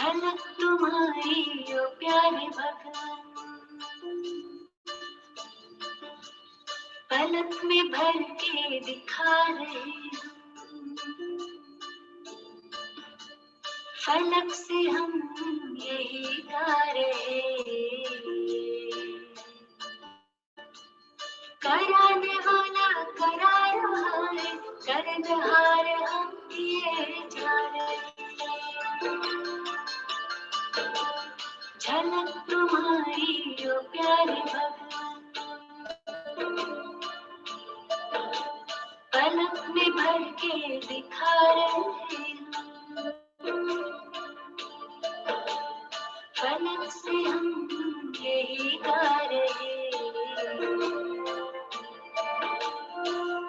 झलक तुम्हारी ओ प्यारे भगवन, पलक में भर के दिखा रहे हो, फलक से हम यही गा रहे, कराने वाला करा रहा है, करनहार हम किए जा रहे, झलक तुम्हारी ओ प्यारे भगवन, पलक में भर के दिखा रहे हो, फलक से हम यही गा रहे,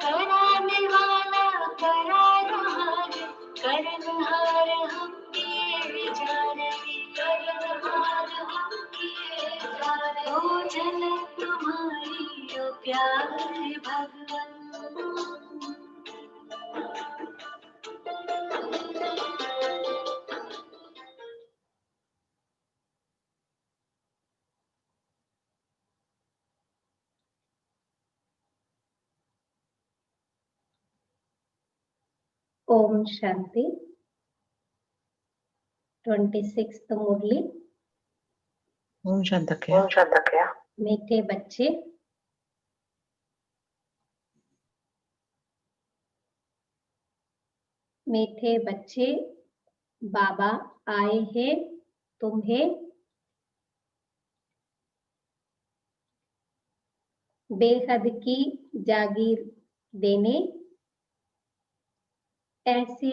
कराने वाला करा रहा है, करनहार हम किए जा रहे, करनहार हम किए जा रहे, ओ झलक तुम्हारी ओ प्यारे भगवन। ओम शांति 26th मुरली। ओम शांतक्या। मीठे बच्चे, मीठे बच्चे, बाबा आए हैं तुम्हें बेहद की जागीर देने। ऐसे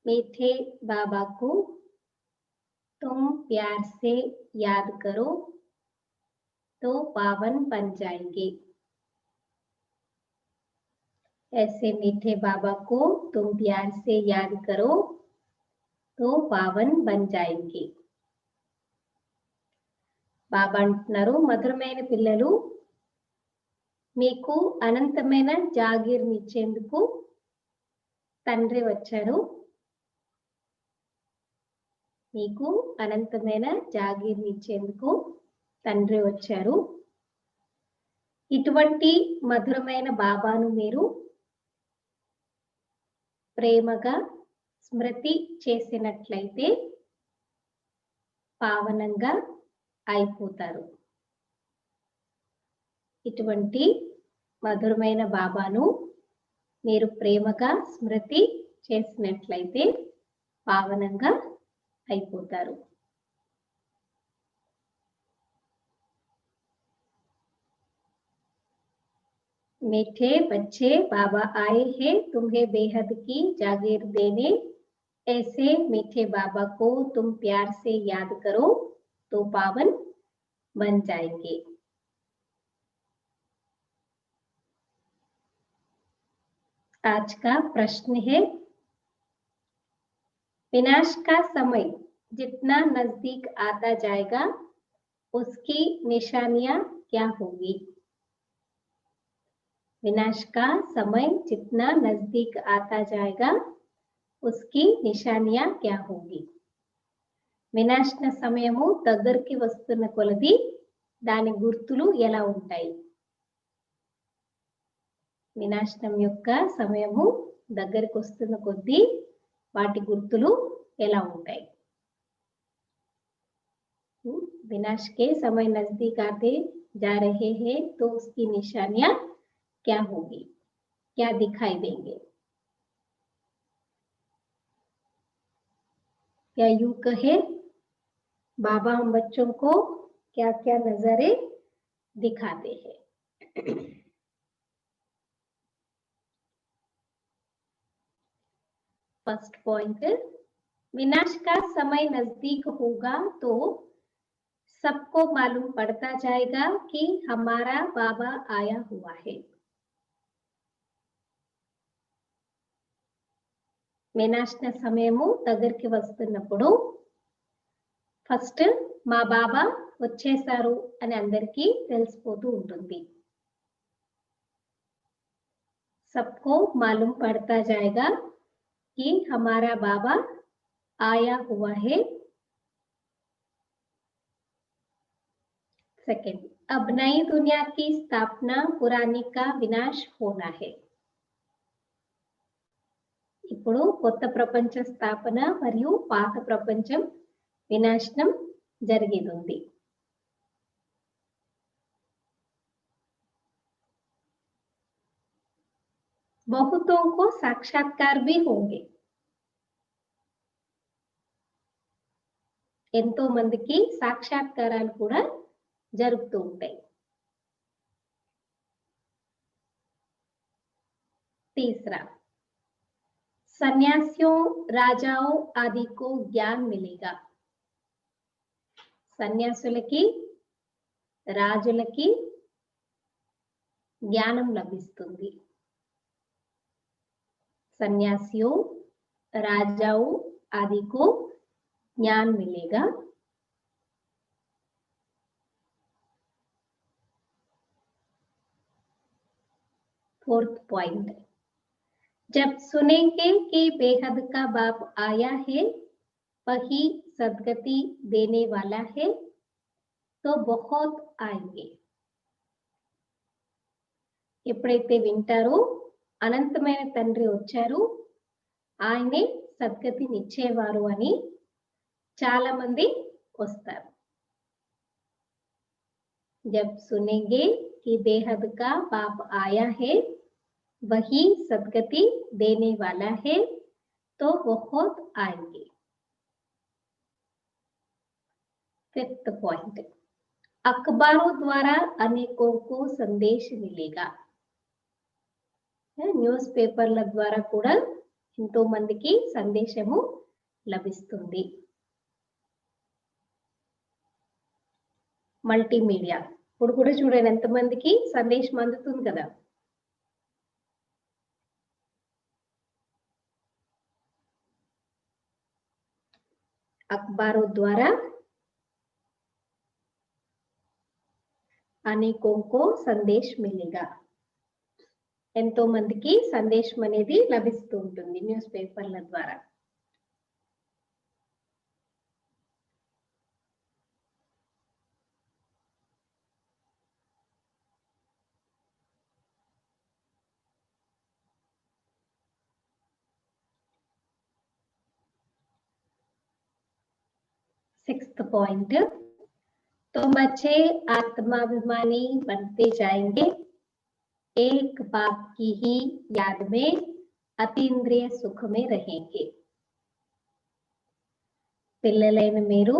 मीठे बाबा को तुम प्यार से याद करो तो पावन बन जाएंगे। ऐसे मीठे बाबा को तुम प्यार से याद करो तो पावन बन जाएंगे। బాబా అంటున్నారు, మధురమైన పిల్లలు, మీకు అనంతమైన జాగీర్నిచ్చేందుకు తండ్రి వచ్చారు. మీకు అనంతమైన జాగీర్నిచ్చేందుకు తండ్రి వచ్చారు. ఇటువంటి మధురమైన బాబాను మీరు ప్రేమగా స్మృతి చేసినట్లయితే పావనంగా అయిపోతారు. ఇటువంటి మధురమైన బాబాను మీరు ప్రేమగా స్మృతి చేసినట్లయితే పావనంగా అయిపోతారు. मीठे बच्चे, बाबा आए हैं तुम्हें बेहद की जागीर देने। ऐसे मीठे बाबा को तुम प्यार से याद करो तो पावन बन जाएंगे। आज का प्रश्न है, विनाश का समय जितना नजदीक आता जाएगा उसकी निशानियां क्या होगी? विनाश का समय जितना नजदीक आता जाएगा उसकी నిశానియా क्या होगी? వినాశన సమయము దగ్గరికి వస్తున్న కొలది దాని గుర్తులు ఎలా ఉంటాయి? వినాశనం యొక్క సమయము దగ్గరికి వస్తున్న కొద్దీ వాటి గుర్తులు ఎలా ఉంటాయి? विनाश के समय नजदीक आते जा रहे हैं तो उसकी निशानियां क्या होगी, क्या दिखाई देंगे? क्या यूं कहे, बाबा हम बच्चों को क्या क्या नजरे दिखाते हैं? फर्स्ट पॉइंट, विनाश का समय नजदीक होगा तो सबको मालूम पड़ता जाएगा कि हमारा बाबा आया हुआ है। వినాశన సమయము దగ్గరికి వస్తున్నప్పుడు ఫస్ట్ మా బాబా వచ్చేసారు అని అందరికీ తెలిసిపోతూ ఉంటుంది. सबको मालूम पड़ता जाएगा कि हमारा बाबा आया हुआ है सेकंड, अब नई दुनिया की स्थापना, पुरानी का विनाश होना है. ఇప్పుడు కొత్త ప్రపంచ స్థాపన మరియు పాత ప్రపంచం వినాశనం జరిగేది ఉంది. बहुतों को साक्षात्कार भी होंगे. ఎంతో మందికి సాక్షాత్కారాలు కూడా జరుగుతూ ఉంటాయి. तीसरा, सन्यासियों, राजाओं आदि को ज्ञान मिलेगा. సన్యాసులకి రాజులకి జ్ఞానం లభిస్తుంది. सन्यासियों, राजाओं आदि को ज्ञान मिलेगा. फोर्थ पॉइंट, जब सुनेंगे कि बेहद का बाप आया है, वही सदगति देने वाला है, तो बहुत आएंगे. ఎప్పుడైతే వింటారో అనంతమైన తండ్రి వచ్చారు, ఆయనే సద్గతినిచ్చేవారు అని చాలా మంది వస్తారు. जब सुनेंगे कि बेहद का बाप आया है, वही सदगति देने वाला है, तो बहुत आएंगे. फिफ्थ पॉइंट, अखबारों द्वारा अनेकों को संदेश मिलेगा. న్యూస్ పేపర్ల ద్వారా కూడా ఎంతో మందికి సందేశము లభిస్తుంది. మల్టీమీడియా ఇప్పుడు కూడా చూడండి ఎంతమందికి సందేశం అందుతుంది కదా. అఖబారోं द्वारा अनेकों को संदेश मिलेगा. ఎంతో మందికి సందేశం అనేది లభిస్తూ ఉంటుంది న్యూస్ పేపర్ల ద్వారా. सिक्स्थ पॉइंट, तो बच्चे आत्माभिमानी बनते जाएंगे, एक बाप की ही याद में अतीन्द्रिय सुख में रहेंगे. పిల్లలైన మీరు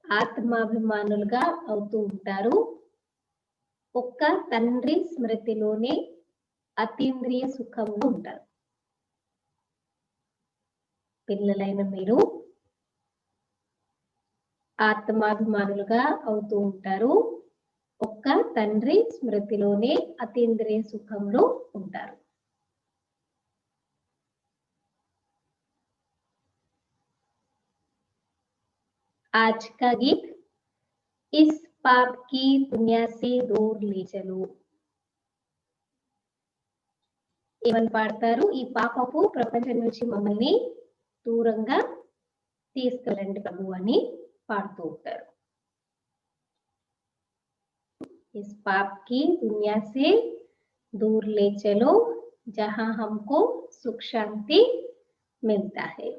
ఆత్మాభిమానులుగా అవుతూ ఉంటారు, ఒక్క తండ్రి స్మృతిలోనే అతీంద్రియ సుఖంలో ఉంటారు. పిల్లలైన మీరు ఆత్మాభిమానులుగా అవుతూ ఉంటారు, ఒక్క తండ్రి స్మృతిలోనే అతీంద్రియ సుఖంలో ఉంటారు. आज का गीत, इस पाप की दुनिया से दूर ले चलो. ఏమని పాడతారు? ఈ పాపపు ప్రపంచం నుంచి మమ్మల్ని దూరంగా తీసుకెళ్ళండి ప్రభు అని పాడుతూ ఉంటారు. इस पाप की दुनिया से दूर ले चलो, जहां हमको सुख शांति मिलता है.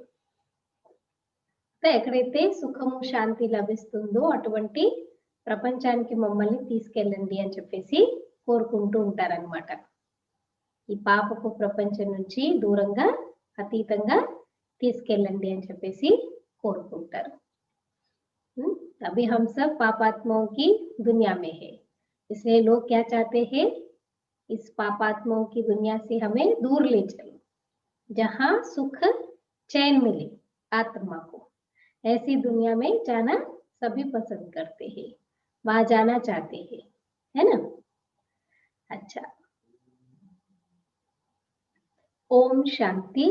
ఎక్కడైతే సుఖము శాంతి లభిస్తుందో అటువంటి ప్రపంచానికి మమ్మల్ని తీసుకెళ్ళండి అని చెప్పేసి కోరుకుంటూ ఉంటారన్నమాట. ఈ పాపపు ప్రపంచం నుంచి దూరంగా అతీతంగా తీసుకెళ్ళండి అని చెప్పేసి కోరుకుంటారు. अभी हम सब पापात्माओं की दुनिया में है, इसलिए लोग क्या चाहते हैं? इस पापात्माओं की दुनिया से हमें दूर ले चलो, जहां सुख चैन मिले आत्मा को. ऐसी दुनिया में जाना सभी पसंद करते हैं, वहां जाना चाहते हैं, है ना. अच्छा, ओम शांति.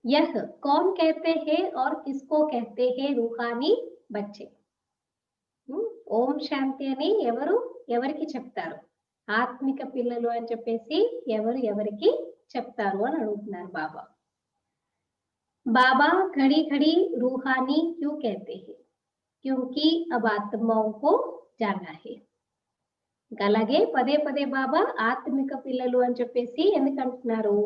यह कौन कहते हैं और किसको कहते हैं? रूहानी बच्चे. ఓం శాంతి అని ఎవరికి చెప్తారు? ఆత్మిక పిల్లలు అని చెప్పేసి ఎవరికి చెప్తారు అని అడుగుతున్నారు బాబా. बाबा घड़ी घड़ी रूहानी क्यों कहते हैं? क्योंकि अब आत्माओं को जाना है. ఇంకా అలాగే పదే పదే బాబా ఆత్మిక పిల్లలు అని చెప్పేసి ఎందుకు అంటున్నారు?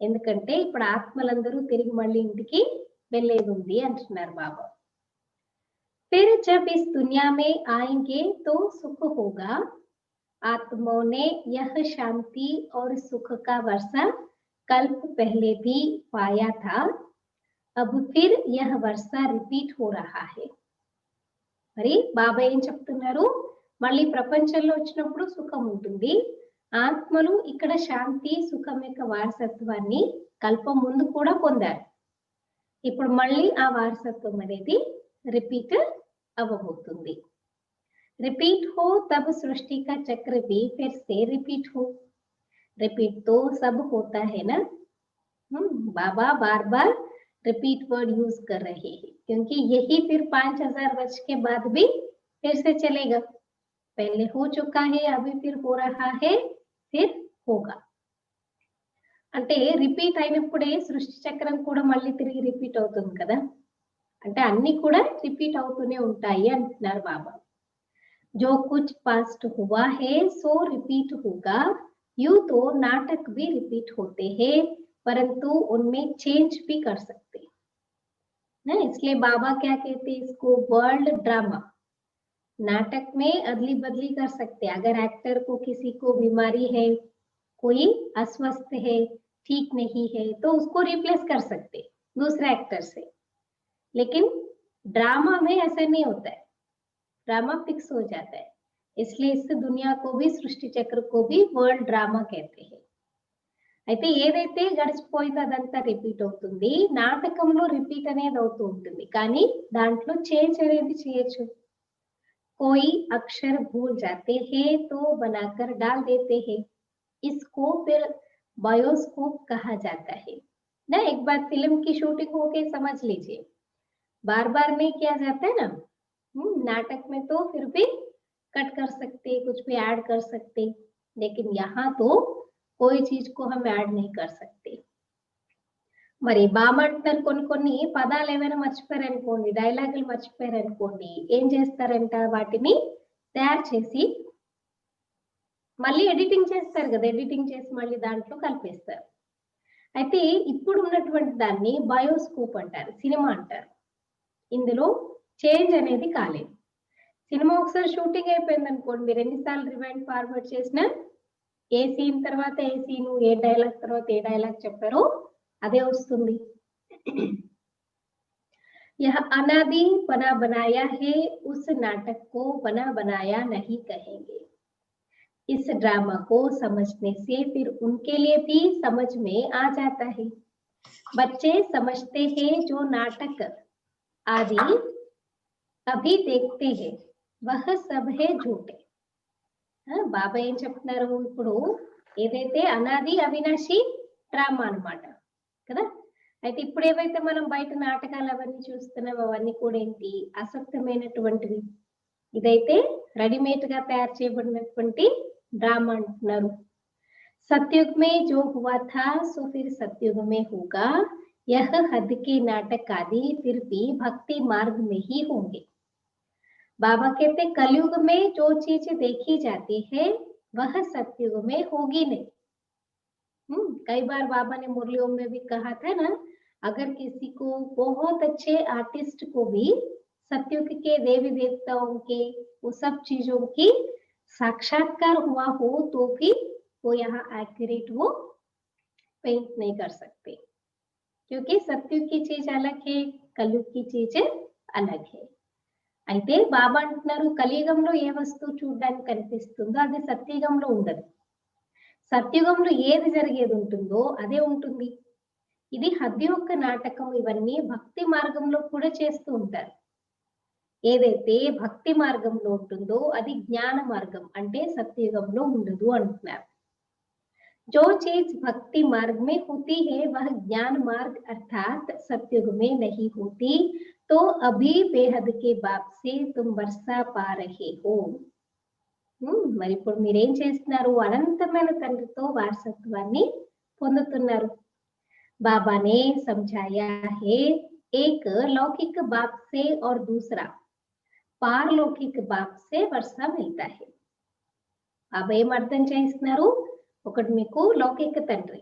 ఎందుకంటే ఇప్పుడు ఆత్మలందరూ తిరిగి మళ్ళీ ఇంటికి వెళ్ళేది ఉంది అంటున్నారు బాబా. फिर जब इस दुनिया में आएंगे तो सुख होगा। आत्माओं ने यह शांति और सुख का वर्षा कल्प पहले भी पाया था। अब फिर यह वर्षा रिपीट हो रहा है। మరి బాబా ఏం చెప్తున్నారు? మళ్ళీ ప్రపంచంలో వచ్చినప్పుడు సుఖం ఉంటుంది. ఆత్మలు ఇక్కడ శాంతి సుఖం యొక్క వారసత్వాన్ని కల్పం ముందు కూడా పొందారు. ఇప్పుడు మళ్ళీ ఆ వారసత్వం అనేది రిపీట్ अवबोतुंदी। रिपीट हो तब सृष्टि का चक्र भी फिर से रिपीट हो। रिपीट तो सब होता है ना। बाबा बार बार रिपीट वर्ड यूज कर रहे हैं क्योंकि यही फिर 5000 वर्ष के बाद भी फिर से चलेगा। पहले हो चुका है, अभी फिर हो रहा है, फिर होगा। అంటే రిపీట్ అయినప్పుడే సృష్టి చక్రం కూడా మళ్ళీ తిరిగి రిపీట్ అవుతుంది కదా. అంటే అన్ని కూడా రిపీట్ అవుతూనే ఉంటాయి అంటున్నారు బాబా. जो कुछ पास्ट हुआ है सो रिपीट होगा। यूं तो नाटक भी रिपीट होते हैं परंतु उनमें चेंज भी कर सकते हैं। इसलिए बाबा क्या कहते हैं इसको? World drama. नाटक में अदली बदली कर सकते हैं। अगर एक्टर को किसी को बीमारी है, कोई अस्वस्थ है, ठीक नहीं है, तो उसको रिप्लेस कर सकते दूसरे एक्टर से। लेकिन ड्रामा में ऐसा नहीं होता है, ड्रामा फिक्स हो जाता है। इसलिए इस दुनिया को भी सृष्टि चक्र को भी वर्ल्ड ड्रामा कहते हैं। అయితే ఏదైతే గడిచిపోయిందో అదంతా రిపీట్ అవుతుంది. నాటకంలో రిపీట్ అనేది అవుతూ ఉంటుంది కానీ దాంట్లో చేంజ్ అనేది చేయొచ్చు. कोई अक्षर भूल जाते हैं तो बनाकर डाल देते हैं। इसको फिर बायोस्कोप कहा जाता है ना। एक बार फिल्म की शूटिंग हो गई समझ लीजिए, बार बार नहीं किया जाता है ना। नाटक में तो फिर भी कट कर सकते, कुछ भी ऐड कर सकते, लेकिन यहाँ तो कोई चीज को हम ऐड नहीं कर सकते। మరి బాబా అంటున్నారు కొన్ని పదాలు ఏమైనా మర్చిపోయారనుకోండి, డైలాగులు మర్చిపోయారనుకోండి, ఏం చేస్తారంట? వాటిని తయారు చేసి మళ్ళీ ఎడిటింగ్ చేస్తారు కదా, ఎడిటింగ్ చేసి మళ్ళీ దాంట్లో కలిపేస్తారు. అయితే ఇప్పుడు ఉన్నటువంటి దాన్ని బయోస్కోప్ అంటారు, సినిమా అంటారు. ఇందులో చేంజ్ అనేది కాలేదు. సినిమా ఒకసారి షూటింగ్ అయిపోయింది అనుకోండి, మీరు ఎన్నిసార్లు రివైండ్ ఫార్వర్డ్ చేసినా ఏ సీన్ తర్వాత ఏ సీన్, ఏ డైలాగ్ తర్వాత ఏ డైలాగ్ చెప్పారో అదే వస్తుంది. यह अनादि बना बनाया है, उस नाटक को बना बनाया नहीं कहेंगे। इस ड्रामा को समझने से फिर उनके लिए भी समझ में आ जाता है। बच्चे समझते हैं जो नाटक आदि अभी देखते हैं वह सब है झूठे। బాబా ఏం చెప్తున్నారు? ఇప్పుడు ఏదైతే అనాది అవినాశి డ్రామా అన్నమాట కదా. అయితే ఇప్పుడు ఏవైతే మనం బయట నాటకాలు అవన్నీ చూస్తున్నాం అవన్నీ కూడా ఏంటి? అసత్యమైనటువంటివి. ఇదైతే రెడీమేడ్ గా తయారు చేయబడినటువంటి డ్రామా అంటున్నారు. सतयुग में जो हुआ था सो फिर सतयुग में होगा। यह हद के नाटक आदि फिर भी भक्ति मार्ग में ही होंगे। बाबा कहते कलयुग में जो चीज देखी जाती है वह सतयुग में होगी नहीं। कई बार बाबा ने मुरलियों में भी कहा था ना, अगर किसी को बहुत अच्छे आर्टिस्ट को भी सतयुग के देवी देवताओं के वो सब चीजों की साक्षात्कार हुआ हो तो भी वो यहाँ एक्यूरेट वो पेंट नहीं कर सकते, क्योंकि सतयुग की चीज अलग है, कलयुग की चीज अलग है। అయితే బాబా అంటున్నారు కలియుగంలో ఏ వస్తువు చూడడానికి కనిపిస్తుందో అది సత్యుగంలో ఉండదు. సత్యుగంలో ఏది జరిగేది ఉంటుందో అదే ఉంటుంది. ఇది హద్దు యొక్క నాటకం. ఇవన్నీ భక్తి మార్గంలో కూడా చేస్తూ ఉంటారు. ఏదైతే భక్తి మార్గంలో ఉంటుందో అది జ్ఞాన మార్గం, అంటే సత్యుగంలో ఉండదు అంటున్నారు. जो चीज भक्ति मार्ग में होती है वह ज्ञान मार्ग अर्थात सतयुग में नहीं होती, तो अभी बेहद के बाप से तुम वर्षा पा रहे हो। మరి ఇప్పుడు మీరేం చేస్తున్నారు? అనంతమైన తండ్రితో వారసత్వాన్ని పొందుతున్నారు. बाबा ने समझाया है एक लौकिक बाप से और दूसरा पारलौकिक बाप से वर्षा मिलता है। బాబా ఏం అర్థం చేయిస్తున్నారు? ఒకటి మీకు లౌకిక తండ్రి,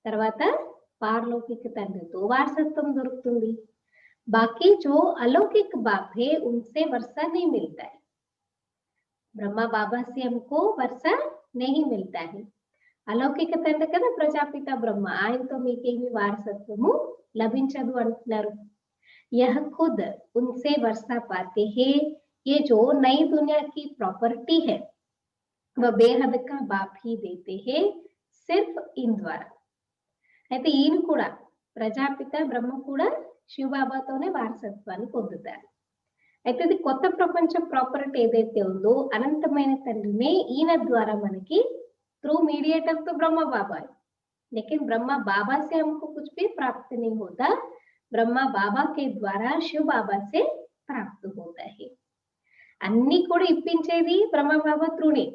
తర్వాత పారలౌకిక తండ్రితో వారసత్వం దొరుకుతుంది. बाकी जो अलौकिक बाप है उनसे वर्षा नहीं मिलता है. ब्रह्मा बाबा से हमको वर्षा नहीं मिलता है. अलौकिक తండ్రి కదా ప్రజాపిత బ్రహ్మ, ఆయనతో మీకేమి వారసత్వము లభించదు అంటున్నారు. यह खुद उनसे वर्षा पाते हैं. ये जो नई दुनिया की प्रॉपर्टी है वह बेहद का बाप ही देते हैं सिर्फ इन द्वारा. అయితే ఈయన కూడా ప్రజాపిత బ్రహ్మ కూడా శివబాబాతోనే వారసత్వాన్ని పొందుతారు. అయితే ఇది కొత్త ప్రపంచం ప్రాపర్టీ ఏదైతే ఉందో అనంతమైన తండ్రినే ఈయన ద్వారా మనకి थ्रू मीडिएटर तो ब्रह्मा बाबा है, लेकिन ब्रह्मा बाबा से हमको कुछ भी प्राप्त नहीं होता. ब्रह्मा बाबा के द्वारा शिव बाबा से प्राप्त होता है. అన్ని కూడా ఇప్పించేది బ్రహ్మ బాబా త్రూనే,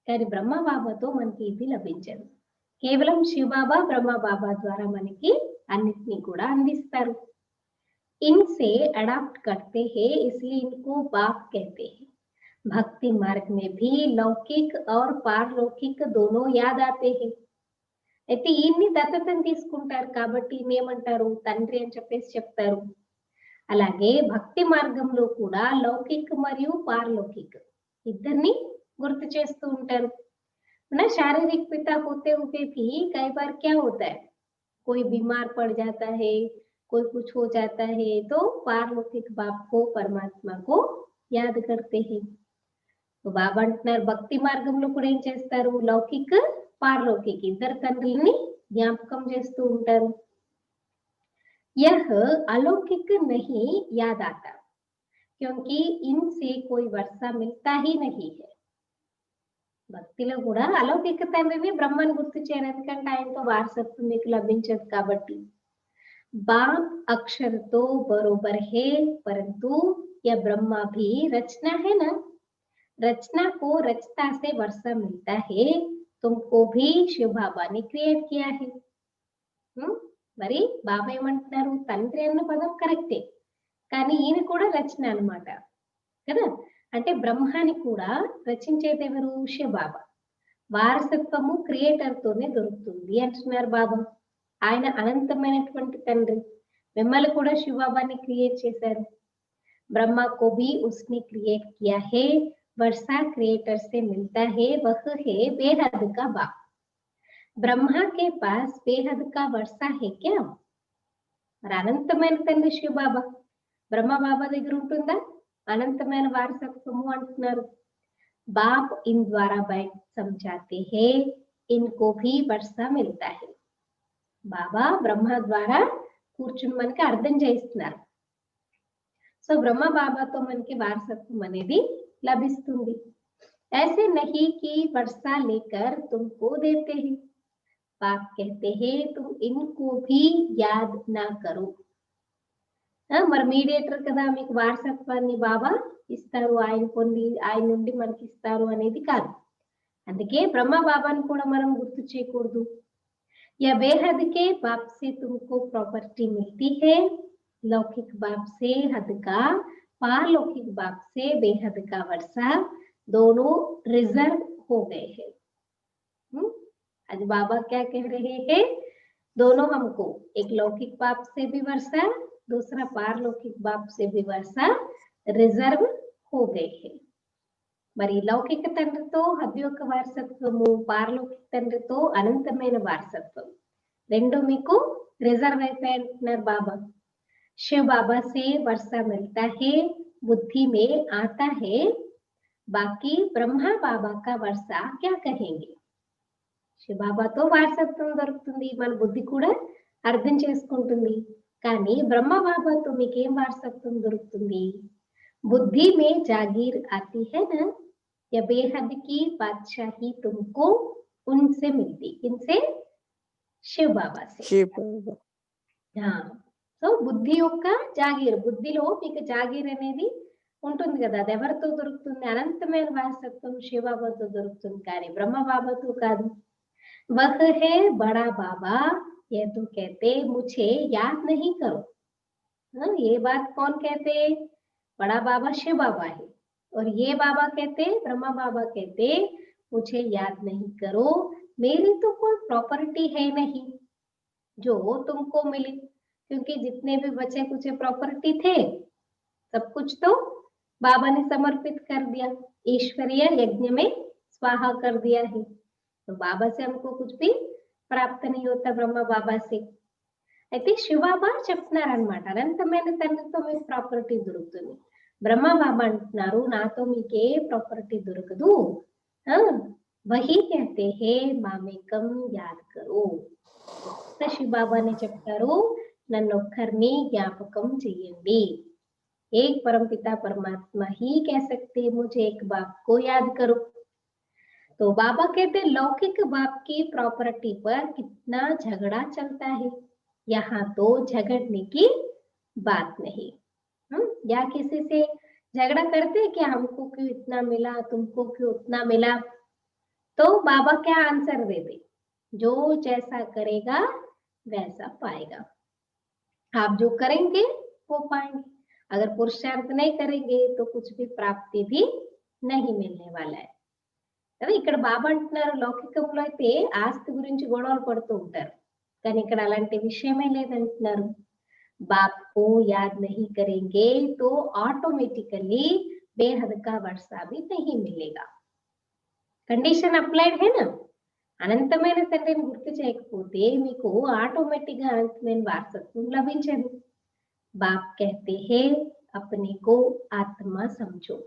కానీ బ్రహ్మ బాబాతో మనకి ఇది లభించదు. కేవలం శివ బాబా బ్రహ్మ బాబా ద్వారా మనకి అన్నిటినీ కూడా అందిస్తారు. इनसे अडॉप्ट करते हैं इसलिए इनको बाप कहते हैं. भक्ति मार्ग में भी लौकिक और पारलौकिक दोनों याद आते हैं. అయితే ఈయన్ని దత్తతను తీసుకుంటారు కాబట్టి ఏమంటారు? తండ్రి అని చెప్పేసి చెప్తారు. అలాగే భక్తి మార్గంలో కూడా లౌకిక్ మరియు పారలౌకిక్ ఇద్దరిని గుర్తు చేస్తూ ఉంటారు. ना शारीरिक पिता होते हुए भी कई बार क्या होता है, कोई बीमार पड़ जाता है, कोई कुछ हो जाता है, तो पारलौकिक बाप को परमात्मा को याद करते हैं. तो బాబా అంటున్నారు భక్తి మార్గంలో కూడా ఏం చేస్తారు? లౌకిక్ పారలౌకిక్ ఇద్దరు తండ్రిని జ్ఞాపకం చేస్తూ ఉంటారు. यह अलौकिक नहीं याद आता क्योंकि इनसे कोई वर्षा मिलता ही नहीं है. భక్తిలో కూడా అలౌకిక తండ్రిని బ్రహ్మను గుర్తు చేయరు, ఎందుకంటే ఆయనతో వారసత్వం మీకు లభించదు కాబట్టి. बाप अक्षर तो बरोबर है परंतु यह ब्रह्मा भी रचना है ना. रचना को रचता से वर्षा मिलता है. तुमको भी शिव बाबा ने क्रिएट किया है. మరి బాబా ఏమంటున్నారు? తండ్రి అన్న పదం కరెక్టే, కానీ ఈయన కూడా రచన అన్నమాట కదా. అంటే బ్రహ్మాని కూడా రచించేది ఎవరు? శివ బాబా. వారసత్వము క్రియేటర్ తోనే దొరుకుతుంది అంటున్నారు బాబా. ఆయన అనంతమైనటువంటి తండ్రి, మిమ్మల్ని కూడా శివ బాబాని క్రియేట్ చేశారు. ब्रह्मा को भी उसने क्रिएट किया है. वर्षा क्रिएटर से मिलता है, वह है बेहद का बाप. ब्रह्मा के पास बेहद का वर्षा है क्या? మరి అనంతమైన తండ్రి శివ బాబా, బ్రహ్మ బాబా దగ్గర ఉంటుందా అనంతమైన వారసత్వము అంటున్నారు. बाप इन द्वारा बैठ समझाते हैं, इनको भी वर्षा मिलता है. బాబా బ్రహ్మ ద్వారా కూర్చుని మనకి అర్థం చేయిస్తున్నారు. సో బ్రహ్మ బాబాతో మనకి వారసత్వం అనేది లభిస్తుంది. ऐसे नहीं कि वर्षा लेकर तुमको देते हैं. बाप कहते हैं तुम इनको भी याद ना करो. మరి మీడియేటర్ కదా, మీకు వారసత్వాన్ని బాబా ఇస్తారు, ఆయన పొంది ఆయన నుండి మనకి ఇస్తారు అనేది కాదు. అందుకే బ్రహ్మ బాబాని కూడా మనం గుర్తు చేయకూడదు. या बेहद के बाप से तुमको प्रॉपर्टी मिलती है. लौकिक बाप से हद का, पारलौकिक बाप से बेहद का वर्षा दोनों रिजर्व हो गए हैं. आज बाबा क्या कह रहे हैं? दोनों हमको, एक लौकिक बाप से भी वर्षा, दूसरा पारलौकिक बाप से भी वर्षा रिजर्व हो गए हैं. మరి లౌకిక తండ్రితో హద్దు యొక్క వారసత్వము, పారలౌకిక తండ్రితో అనంతమైన వారసత్వం రెండు మీకు రిజర్వ్ అయిపోయి అంటున్నారు బాబా. शिव बाबा से वर्षा मिलता है, बुद्धि में आता है. बाकी ब्रह्मा बाबा का वर्षा क्या कहेंगे? శివ బాబాతో వారసత్వం దొరుకుతుంది, మన బుద్ధి కూడా అర్థం చేసుకుంటుంది. కానీ బ్రహ్మ బాబాతో మీకేం వారసత్వం దొరుకుతుంది? बुद्धि में जागीर आती है ना. या बेहद की बादशाही तुमको उनसे मिलती. इनसे शिव बाबा से. సో బుద్ధి యొక్క జాగీర్, బుద్ధిలో మీకు జాగీర్ అనేది ఉంటుంది కదా, అది ఎవరితో దొరుకుతుంది? అనంతమైన వారసత్వం శివ బాబాతో దొరుకుతుంది, కానీ బ్రహ్మ బాబాతో కాదు. वह है बड़ा बाबा, ये तो कहते मुझे याद नहीं करो. ये बात कौन कहते? बड़ा बाबा शिव बाबा है, और ये बाबा कहते, ब्रह्मा बाबा कहते मुझे याद नहीं करो, मेरी तो कोई प्रॉपर्टी है नहीं जो तुमको मिली, क्योंकि जितने भी बचे कुछ प्रॉपर्टी थे सब कुछ तो बाबा ने समर्पित कर दिया, ईश्वरीय यज्ञ में स्वाहा कर दिया है। तो बाबा से हमको कुछ भी प्राप्त नहीं होता, ब्रह्मा बाबा से। అయితే శివబాబా చెప్తున్నారనమాట, అనంతమైన తండ్రితో మీకు ప్రాపర్టీ దొరుకుతుంది. బ్రహ్మ బాబా అంటున్నారు నాతో మీకు ఏ ప్రాపర్టీ దొరకదు. వహీ कहते हैं మామేకం యాద్ కరో. శివబాబానే చెప్తారు నన్నొక్కరిని జ్ఞాపకం చెయ్యండి. एक परमपिता परमात्मा ही कह सकते हैं मुझे एक बाप को याद करो. तो बाबा कहते लौकिक बाप की प्रॉपर्टी पर कितना झगड़ा चलता है, यहाँ तो झगड़ने की बात नहीं. या किसी से झगड़ा करते कि हमको क्यों इतना मिला, तुमको क्यों उतना मिला, तो बाबा क्या आंसर देते, जो जैसा करेगा वैसा पाएगा. आप जो करेंगे वो पाएंगे, अगर पुरुषार्थ नहीं करेंगे तो कुछ भी प्राप्ति भी नहीं मिलने वाला है. అదే ఇక్కడ బాబా అంటున్నారు లౌకికంలో అయితే ఆస్తి గురించి గొడవలు పడుతూ ఉంటారు, కానీ ఇక్కడ అలాంటి విషయమే లేదంటున్నారు. बाप को याद नहीं करेंगे तो ऑटोमेटिकली बेहद का वर्षा भी नहीं मिलेगा. కండిషన్ అప్లైడ్ है ना. అనంతమైన తండ్రిని గుర్తు చేయకపోతే మీకు ఆటోమేటిక్ గా అనంతమైన వారసత్వం లభించదు. बाप कहते हैं अपने को आत्मा समझो.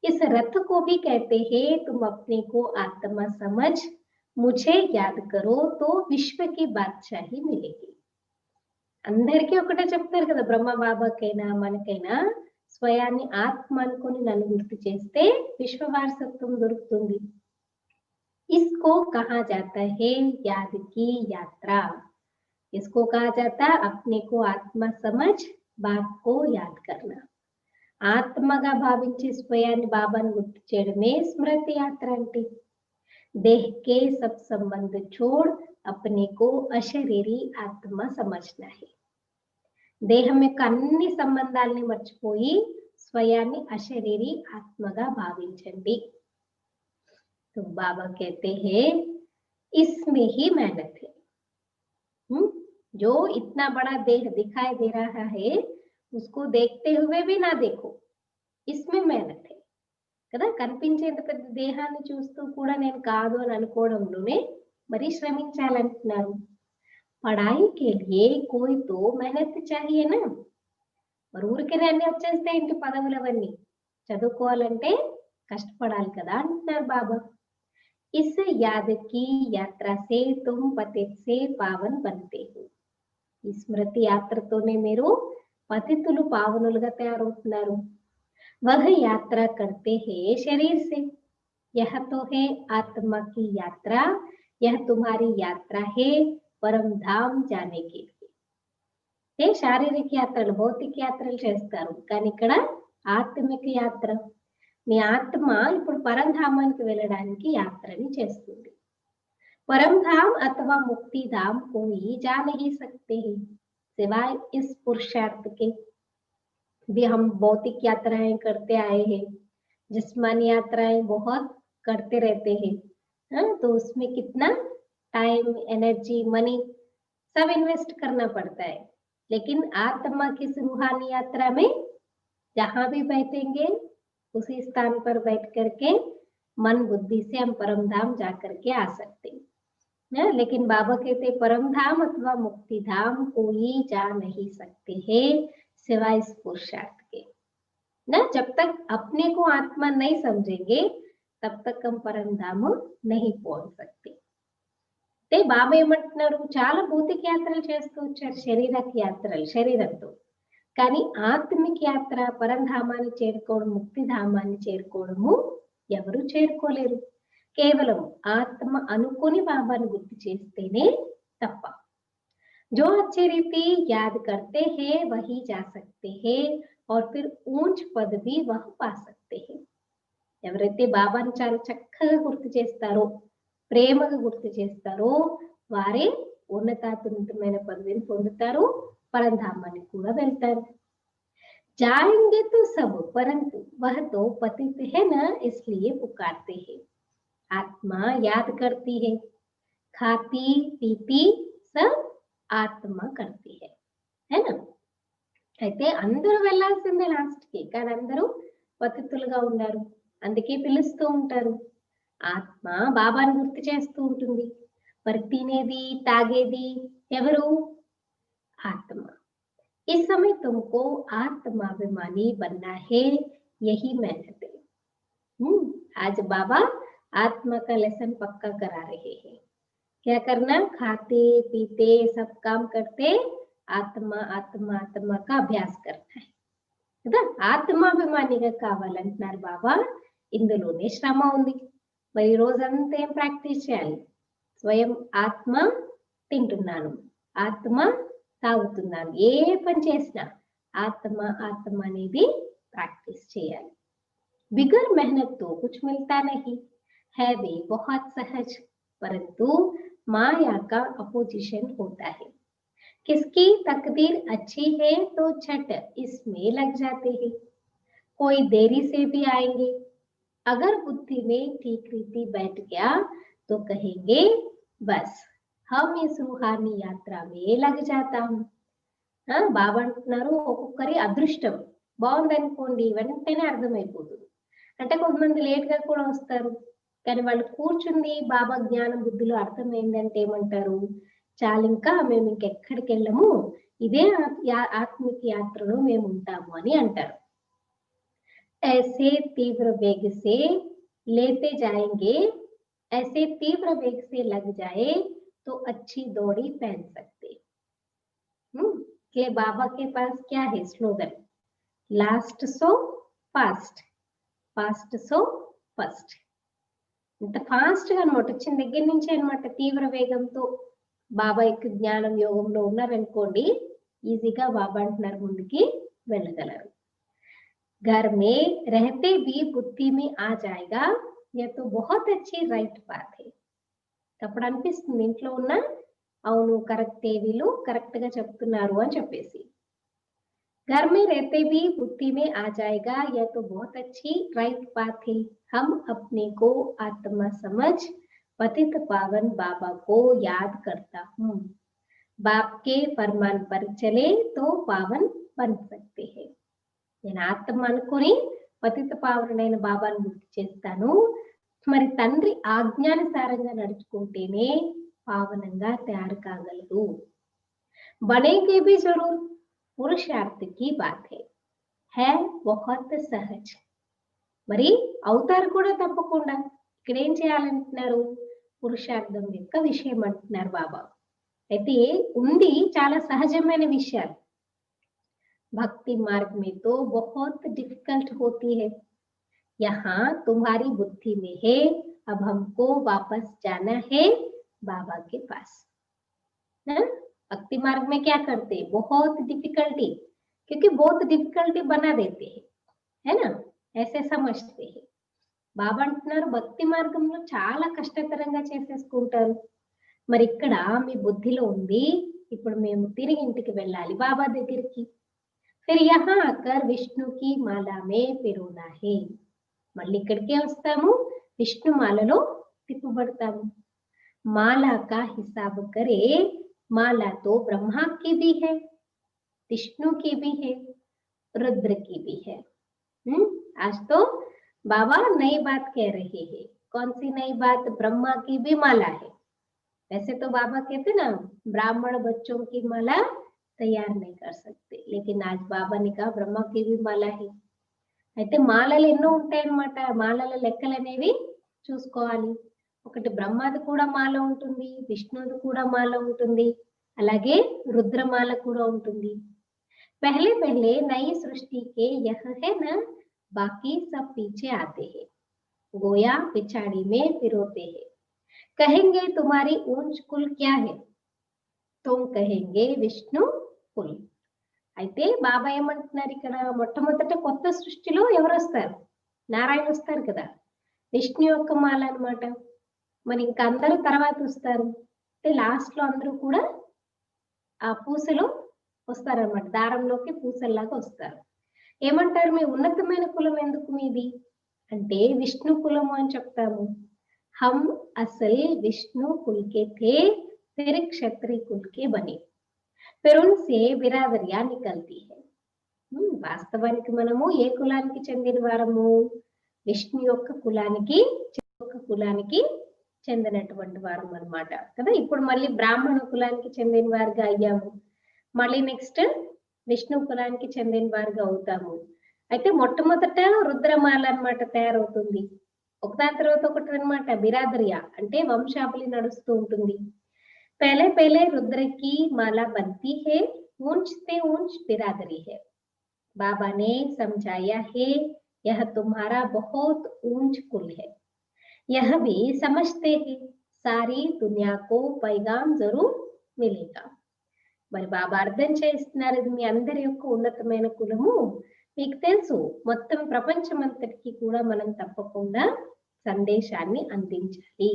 इस रथ को भी कहते हैं तुम अपने को आत्मा समझ मुझे याद करो तो विश्व की बादशाही मिलेगी. అందరికీ ఒకటే చెప్తారు కదా, బ్రహ్మ బాబాకైనా మనకైనా స్వయాన్ని ఆత్మ అనుకొని నన్ను గుర్తు చేస్తే విశ్వ వారసత్వం దొరుకుతుంది. इसको कहा जाता है याद की यात्रा. इसको कहा जाता है अपने को आत्मा समझ बाप को याद करना. ఆత్మగా భావించి స్వయాన్ని బాబాను గుర్తు చేయడమే స్మృతి యాత్ర అంటే. देह के सब संबंध छोड़ अपने को अशरीरी आत्मा समझना है. దేహం యొక్క అన్ని సంబంధాలని మర్చిపోయి స్వయాన్ని అశరీరి ఆత్మగా భావించండి. तो बाबा कहते हैं इसमें ही मेहनत है. जो इतना बड़ा देह दिखाई दे रहा है उसको देखते हुए भी ना देखो, इसमें मेहनत है కదా. కనిపించేంత పెద్ద దేహాన్ని చూస్తూ కూడా నేను కాదు అని అనుకోవడంలోనే మరి శ్రమించాలంటున్నారు. పढ़ाई के लिए कोई तो मेहनत चाहिए ना. మరి ఊరికనే అన్ని వచ్చేస్తే ఇంటి పదవులు అవన్నీ, చదువుకోవాలంటే కష్టపడాలి కదా అంటున్నారు బాబా. इस याद की यात्रा से तुम पतित से पावन बनते हो. ఈ స్మృతి యాత్రతోనే మీరు పతితులు పావనులుగా తయారవుతున్నారు. वह यात्रा करते हैं शरीर से. यह तो है आत्मा की यात्रा, यह तुम्हारी यात्रा है परम धाम जाने के लिए. ఏ శారీరక యాత్రలు భౌతిక యాత్రలు చేస్తారు, కానీ ఇక్కడ ఆత్మిక యాత్ర. మీ ఆత్మ ఇప్పుడు పరంధామానికి వెళ్ళడానికి యాత్రని చేస్తుంది. परमधाम अथवा मुक्ति धाम कोई जा नहीं सकते हैं सिवाय इस पुरुषार्थ के. भी हम भौतिक यात्राएं करते आए हैं, जिस्मानी यात्राएं बहुत करते रहते हैं, तो उसमें कितना टाइम, एनर्जी, मनी सब इन्वेस्ट करना पड़ता है. लेकिन आत्मा की रूहानी यात्रा में जहां भी बैठेंगे उसी स्थान पर बैठ करके मन बुद्धि से हम परम धाम जा करके आ सकते हैं. लेकिन बाबा कहते परम धाम अथवा मुक्ति धाम कोई जा नहीं सकते हैं सिवाय इस पुरुषार्थ के. ना जब तक अपने को आत्मा नहीं समझेंगे तब तक हम परम धाम नहीं पहुंच सकते. ते బాబా ఏమంటున్నారు, చాలా భౌతిక యాత్రలు చేస్తూ వచ్చారు, శరీరక యాత్రలు శరీరంతో, కానీ ఆత్మిక యాత్ర పరంధామాన్ని చేరుకోవడం, ముక్తి ధామాన్ని చేరుకోవడము ఎవరు చేరుకోలేరు. కేవలం ఆత్మ అనుకుని బాబాను గుర్తు చేస్తేనే తప్ప. जो अच्छी रीति याद करते हैं वही जा सकते हैं और फिर ऊंच पद भी वह पा सकते हैं. ఎవరైతే బాబాను చాలా చక్కగా గుర్తు చేస్తారో, ప్రేమగా గుర్తు చేస్తారో వారే ఉన్నతాత్మికమైన పదవిని పొందుతారు, పరంధామానికి కూడా వెళ్తారు. जाएंगे तो सब परंतु वह तो पतित है ना, इसलिए पुकारते हैं. आत्मा याद करती है, खाती पीती सब ఆత్మ करती है ना? అయితే అందరూ వెళ్ళాల్సిందే లాస్ట్ కి, కానీ అందరూ పతితులుగా ఉన్నారు, అందుకే పిలుస్తూ ఉంటారు. ఆత్మ బాబాను గుర్తు చేస్తూ ఉంటుంది. మరి తినేది తాగేది ఎవరు? ఆత్మ. इस समय तुमको आत्माभिमानी बनना है, यही मेहनत है। आज बाबा आत्मा का लेसन पक्का करा रहे हैं। क्या करना? खाते पीते सब काम करते ఆత్మ ఆత్మ ఆత్మగా అభ్యాస करना है కదా. ఆత్మాభిమానిగా కావాలంటున్నారు బాబా. ఇందులోనే శ్రమ ఉంది. మరి రోజంతా ఏం ప్రాక్టీస్ చేయాలి? స్వయం ఆత్మ తింటున్నాను, ఆత్మ తాగుతున్నాను, ఏ పని చేసినా ఆత్మ ఆత్మ అనేది ప్రాక్టీస్ చేయాలి. बिगर मेहनत तो कुछ मिलता नहीं है भी बहुत सहज, परंतु माया का अपोजिशन होता है। किसकी तकदीर अच्छी है तो झट इसमें लग जाते हैं, कोई देरी से भी आएंगे। अगर बुद्धि में ठीक रीति बैठ गया तो कहेंगे बस हम इस रूहानी यात्रा में लग जाता हूँ. బాబా అంటున్నారు ఒక్కొక్కరి అదృష్టం బాగుందనుకోండి వెంటనే అర్థమైపోతుంది. అంటే కొంతమంది లేట్ గా కూడా వస్తారు, కానీ వాళ్ళు కూర్చుంది బాబా జ్ఞానం బుద్ధిలో అర్థమైందంటే ఏమంటారు? చాలు, ఇంకా మేము ఇంకెక్కడికి వెళ్ళము, ఇదే ఆత్మిక యాత్రలో మేము ఉంటాము అని అంటారు. ऐसे तीव्र वेग से लेते जाएंगे, ऐसे तीव्र वेग से लग जाए तो अच्छी दौड़ी पहन सकते। कि बाबा के पास क्या है slogan? Last so fast, fast so first. ఇంత ఫాస్ట్ గా అనమాట, వచ్చిన దగ్గర నుంచి అనమాట తీవ్ర వేగంతో బాబా యొక్క జ్ఞానం యోగంలో ఉన్నారనుకోండి, ఈజీగా బాబా అంటున్నారు ముందుకి వెళ్ళగలరు. घर में रहते भी बुद्धि में आ जाएगा, यह तो बहुत अच्छी राइट बात है. అప్పుడు అనిపిస్తుంది ఇంట్లో ఉన్న అవును కరెక్టే, వీళ్ళు కరెక్ట్ గా చెప్తున్నారు అని చెప్పేసి. घर में रहते भी बुद्धि में आ जाएगा, यह तो बहुत अच्छी राइट बात है. हम अपने को आत्मा समझ पतित पावन बाबा को याद करता हूँ. बाप के फरमान पर चले तो पावन बन सकते हैं. నేను ఆత్మ అనుకుని పతిత పావనుడైన బాబాను గుర్తు చేస్తాను. మరి తండ్రి ఆజ్ఞానుసారంగా నడుచుకుంటేనే పావనంగా తయారు కాగలదు. బనేకే भी जरूर पुरुषार्थ की बात है बहुत सहज. మరి అవుతారు కూడా తప్పకుండా. ఇక్కడ ఏం చేయాలంటున్నారు? పురుషార్థం యొక్క విషయం అంటున్నారు బాబా. అయితే ఉంది చాలా సహజమైన విషయాలు. भक्ति मार्ग में तो बहुत डिफिकल्ट होती है. यहाँ तुम्हारी बुद्धि में है, अब हमको वापस जाना है बाबा के पास. भक्ति मार्ग में क्या करते हैं? बहुत डिफिकल्टी, क्योंकि बहुत डिफिकल्टी बना देते हैं, है ना, ऐसे समझते हैं. బాబా అంటున్నారు భక్తి మార్గంలో చాలా కష్టతరంగా చేసేసుకుంటారు. మరి ఇక్కడ మీ బుద్ధిలో ఉంది, ఇప్పుడు మేము తిరిగి ఇంటికి వెళ్ళాలి బాబా దగ్గరికి. फिर यहाँ आकर विष्णु की माला में पिरोना है. మళ్ళీ ఇక్కడికే వస్తాము, విష్ణు మాలలో తిప్పబడతాము. माला का हिसाब करे, माला तो ब्रह्मा की भी है, विष्णु की भी है, रुद्र की भी है. आज तो बाबा नई बात कह रहे हैं. कौन सी नई बात? ब्रह्मा की भी माला है. वैसे तो बाबा कहते ना ब्राह्मण बच्चों की माला तैयार नहीं कर सकते, लेकिन आज बाबा ने कहा ब्रह्मा की भी माला है. అయితే మాలలు ఎన్నో ఉంటాయన్నమాట. మాలల లెక్కలు అనేవి చూసుకోవాలి. ఒకటి బ్రహ్మది కూడా మాల ఉంటుంది, విష్ణుది కూడా మాల ఉంటుంది, అలాగే రుద్రమాల కూడా ఉంటుంది. पहले पहले नई सृष्टि के यह है ना, बाकी सब पीछे आते हैं, गोया पिछाड़ी में पिरोते हैं. कहेंगे तुम्हारी ऊंच कुल क्या है? तुम कहेंगे विष्णु కుల్. అయితే బాబా ఏమంటున్నారు ఇక్కడ? మొట్టమొదట కొత్త సృష్టిలో ఎవరు వస్తారు? నారాయణ వస్తారు కదా, విష్ణు యొక్క మాల అన్నమాట. మరి ఇంకా అందరూ తర్వాత వస్తారు. అంటే లాస్ట్ లో అందరూ కూడా ఆ పూసలో వస్తారన్నమాట, దారంలోకి పూసల్లాగా వస్తారు. ఏమంటారు? మీ ఉన్నతమైన కులం ఎందుకు మీది అంటే విష్ణు కులము అని చెప్తాము. हम असल विष्णु कुल के थे, फिर क्षत्रिय कुल के बने, फिर उनसे बिरादरियां निकलती है. వాస్తవానికి మనము ఏ కులానికి చెందిన వారము? విష్ణు యొక్క కులానికి చెందినటువంటి వారం అన్నమాట కదా. ఇప్పుడు మళ్ళీ బ్రాహ్మణ కులానికి చెందిన వారుగా అయ్యాము, మళ్ళీ నెక్స్ట్ విష్ణు కులానికి చెందిన వారుగా అవుతాము. అయితే మొట్టమొదట రుద్రమాల అన్నమాట తయారవుతుంది, ఒకదాని తర్వాత ఒకటి అన్నమాట. బిరాదరియా అంటే వంశావళి నడుస్తూ ఉంటుంది. पहले पहले रुद्र की माला बनती है, ऊंच से ऊंच बिरादरी है. बाबा ने समझाया है यह तुम्हारा बहुत ऊंच कुल है. यह भी समझते हैं सारी दुनिया को पैगाम जरूर मिलेगा. మరి బాబా అర్థం చేస్తున్నారు, ఇది మీ అందరి యొక్క ఉన్నతమైన కులము, మీకు తెలుసు మొత్తం ప్రపంచమంతటికి కూడా మనం తప్పకుండా సందేశాన్ని అందించాలి.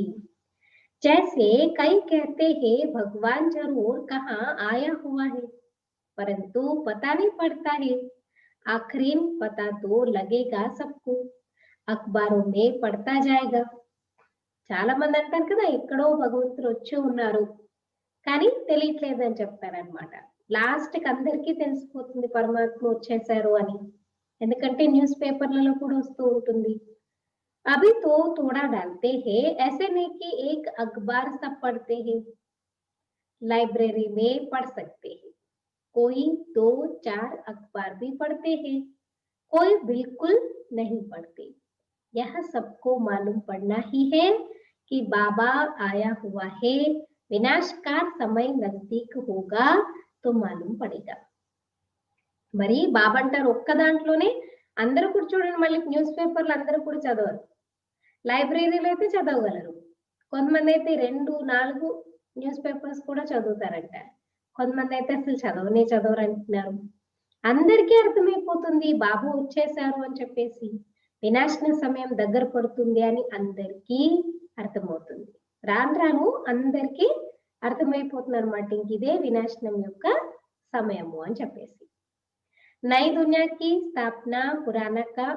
जैसे कई कहते हैं भगवान जरूर कहाँ आया हुआ है, परंतु पता नहीं पड़ता है. आखिरी पता तो लगेगा सबको, अखबारों में पढ़ता जाएगा. చాలా మంది అంటారు కదా, ఎక్కడో భగవంతుడు వచ్చి ఉన్నారు కానీ తెలియట్లేదని చెప్తారనమాట. లాస్ట్ కి అందరికీ తెలిసిపోతుంది పరమాత్మ వచ్చేసారు అని, ఎందుకంటే న్యూస్ పేపర్లలో కూడా వస్తూ ఉంటుంది. अभी तो थोड़ा डालते हैं, ऐसे नहीं कि एक अखबार सब पढ़ते हैं. लाइब्रेरी में पढ़ सकते हैं, कोई 2-4 अखबार भी पढ़ते हैं, कोई बिल्कुल नहीं पढ़ते. यह सबको मालूम पड़ना ही है कि बाबा आया हुआ है, विनाश का समय नजदीक होगा तो मालूम पड़ेगा. మరి బాబా అంటారు ఒక్క దాంట్లోనే అందరూ కూడా చూడండి, మళ్ళీ న్యూస్ పేపర్లు అందరూ కూడా చదవరు, లైబ్రరీలో అయితే చదవగలరు. కొంతమంది అయితే 2-4 న్యూస్ పేపర్స్ కూడా చదువుతారంట, కొంతమంది అయితే అసలు చదవరు అంటున్నారు. అందరికీ అర్థమైపోతుంది బాబు వచ్చేసారు అని చెప్పేసి, వినాశన సమయం దగ్గర పడుతుంది అని అందరికీ అర్థమవుతుంది. రాను రాను అందరికీ అర్థమైపోతుంది అనమాట, ఇంక ఇదే వినాశనం యొక్క సమయము అని చెప్పేసి. नई दुनिया की स्थापना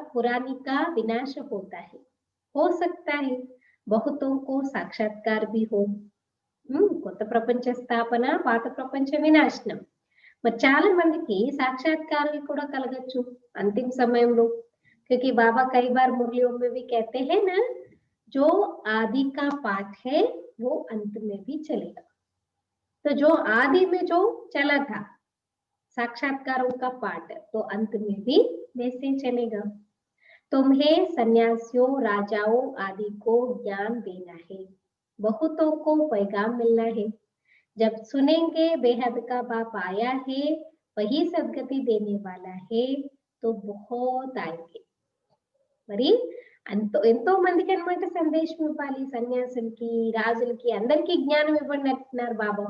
पुरानी का विनाश होता है. हो सकता है बहुतों को साक्षात्कार भी हो. కొత్త ప్రపంచ స్థాపన, పాత ప్రపంచ వినాశనం. మరి చాలా మందికి సాక్షాత్కారాలు కూడా కలగచ్చు अंतिम సమయంలో. क्योंकि बाबा कई बार मुरलियों में भी कहते हैं ना, जो आदि का पाठ है वो अंत में भी चलेगा. तो जो आदि में जो चला था साक्षात्कारों का पाठ, तो अंत में भी वैसे चलेगा. तुम्हें सन्यासियों, राजाओं आदि को ज्ञान देना है, बहुतों को पैगाम मिलना है. जब सुनेंगे बेहद का बाप आया है, वही सदगति देने वाला है, तो बहुत आएंगे. మరి ఎంతో మందికి అన్నమాట సందేశం ఇవ్వాలి, సన్యాసులకి, రాజులకి, అందరికీ జ్ఞానం ఇవ్వండి అంటున్నారు బాబా.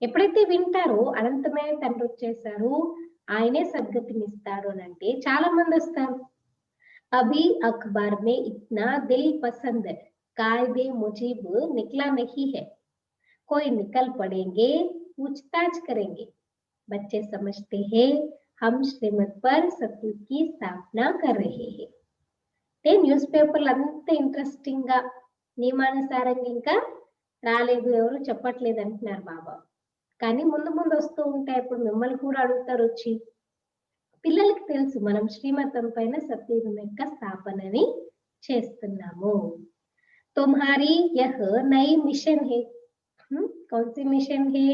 ఎప్పుడైతే వింటారో అనంతమైన తండ్రి వచ్చేసారు, ఆయనే సద్గతిని ఇస్తాడు అని అంటే చాలా మంది వస్తారు. అభి అఖబార్ మే ఇత్నా దిల్ పసంద్ కాయిదే ముజీబ్ నికలా నహీ హై, కోయి నికల్ పడేంగే పూछताछ करेंगे. बच्चे समझते हैं हम श्रीमत पर सत्युग की स्थापना कर रहे हैं. అంటే న్యూస్ పేపర్లు అంత ఇంట్రెస్టింగ్ గా నియమానుసారంగా ఇంకా రాలేదు, ఎవరు చెప్పట్లేదు అంటున్నారు బాబా. కానీ ముందు ముందు వస్తూ ఉంటాయి. ఇప్పుడు మిమ్మల్ని కూడా అడుగుతారు వచ్చి. పిల్లలకి తెలుసు మనం శ్రీమతం పైన సత్యుగం యొక్క స్థాపనని చేస్తున్నాము. तुम्हारी यह नई मिशन है. कौन सी मिशन है?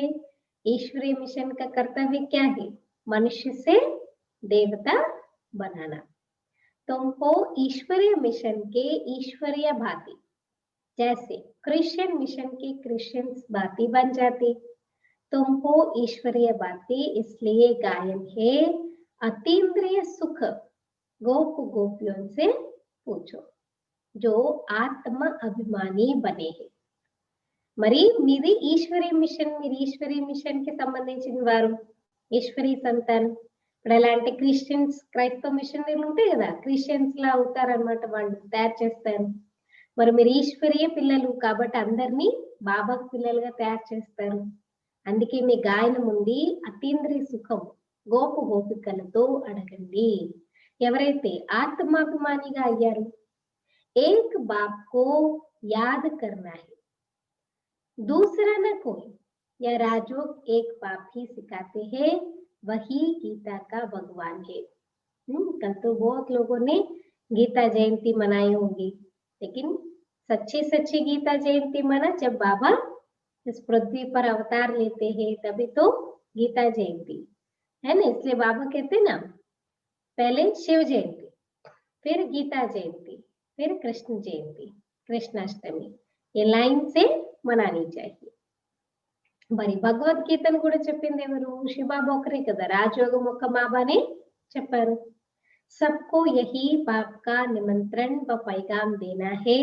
ईश्वरीय मिशन का कर्तव्य क्या है? मनुष्य से देवता बनाना. तुमको ईश्वरीय मिशन के ईश्वरीय भांति, जैसे क्रिश्चियन मिशन के क्रिश्चियंस भांति बन जाते. तुमको ईश्वरीय बातें इसलिए गायन है, अतीन्द्रिय सुख गोप गोपियों से पूछो जो आत्म अभिमानी बने हैं. మరి మీది ఈశ్వరీ మిషన్, మీరు ఈశ్వరీ మిషన్ కి సంబంధించిన వారు, ఈశ్వరీ సంతానం. ఇప్పుడు ఎలా అంటే క్రిస్టియన్స్, క్రైస్తవ మిషనరీలు ఉంటాయి కదా, క్రిస్టియన్స్ లా అవుతారనమాట, వాళ్ళు తయారు చేస్తారు. మరి మీరు ఈశ్వరీయ పిల్లలు కాబట్టి అందరినీ బాబా పిల్లలుగా తయారు చేస్తారు. అందుకే మీ గాయనం ఉంది, అతీంద్రియ సుఖం గోపు గోపికలతో అడగండి. ఎవరైతే ఆత్మాభిమానిగా అయ్యారు, ఏక్ బాప్ కో याद करना है, दूसरा न कोई। यह राजयोग एक बाप ही सिखाते हैं, वही गीता का भगवान है। कल तो बहुत लोगों ने गीता जयंती मनाई होगी, लेकिन सच्ची सच्ची गीता जयंती मना जब बाबा इस पृथ्वी पर अवतार लेते हैं, तभी तो गीता जयंती है ना। इसलिए बाबा कहते ना, पहले शिव जयंती, फिर गीता जयंती, फिर कृष्ण जयंती, कृष्णाष्टमी, ये लाइन से मनानी चाहिए। మరి భగవద్గీతను కూడా చెప్పింది ఎవరు? శివబాబా ఒకరే కదా, రాజయోగం ఒక బాబానే చెప్పారు. सबको यही बाप का निमंत्रण व पैगाम देना है,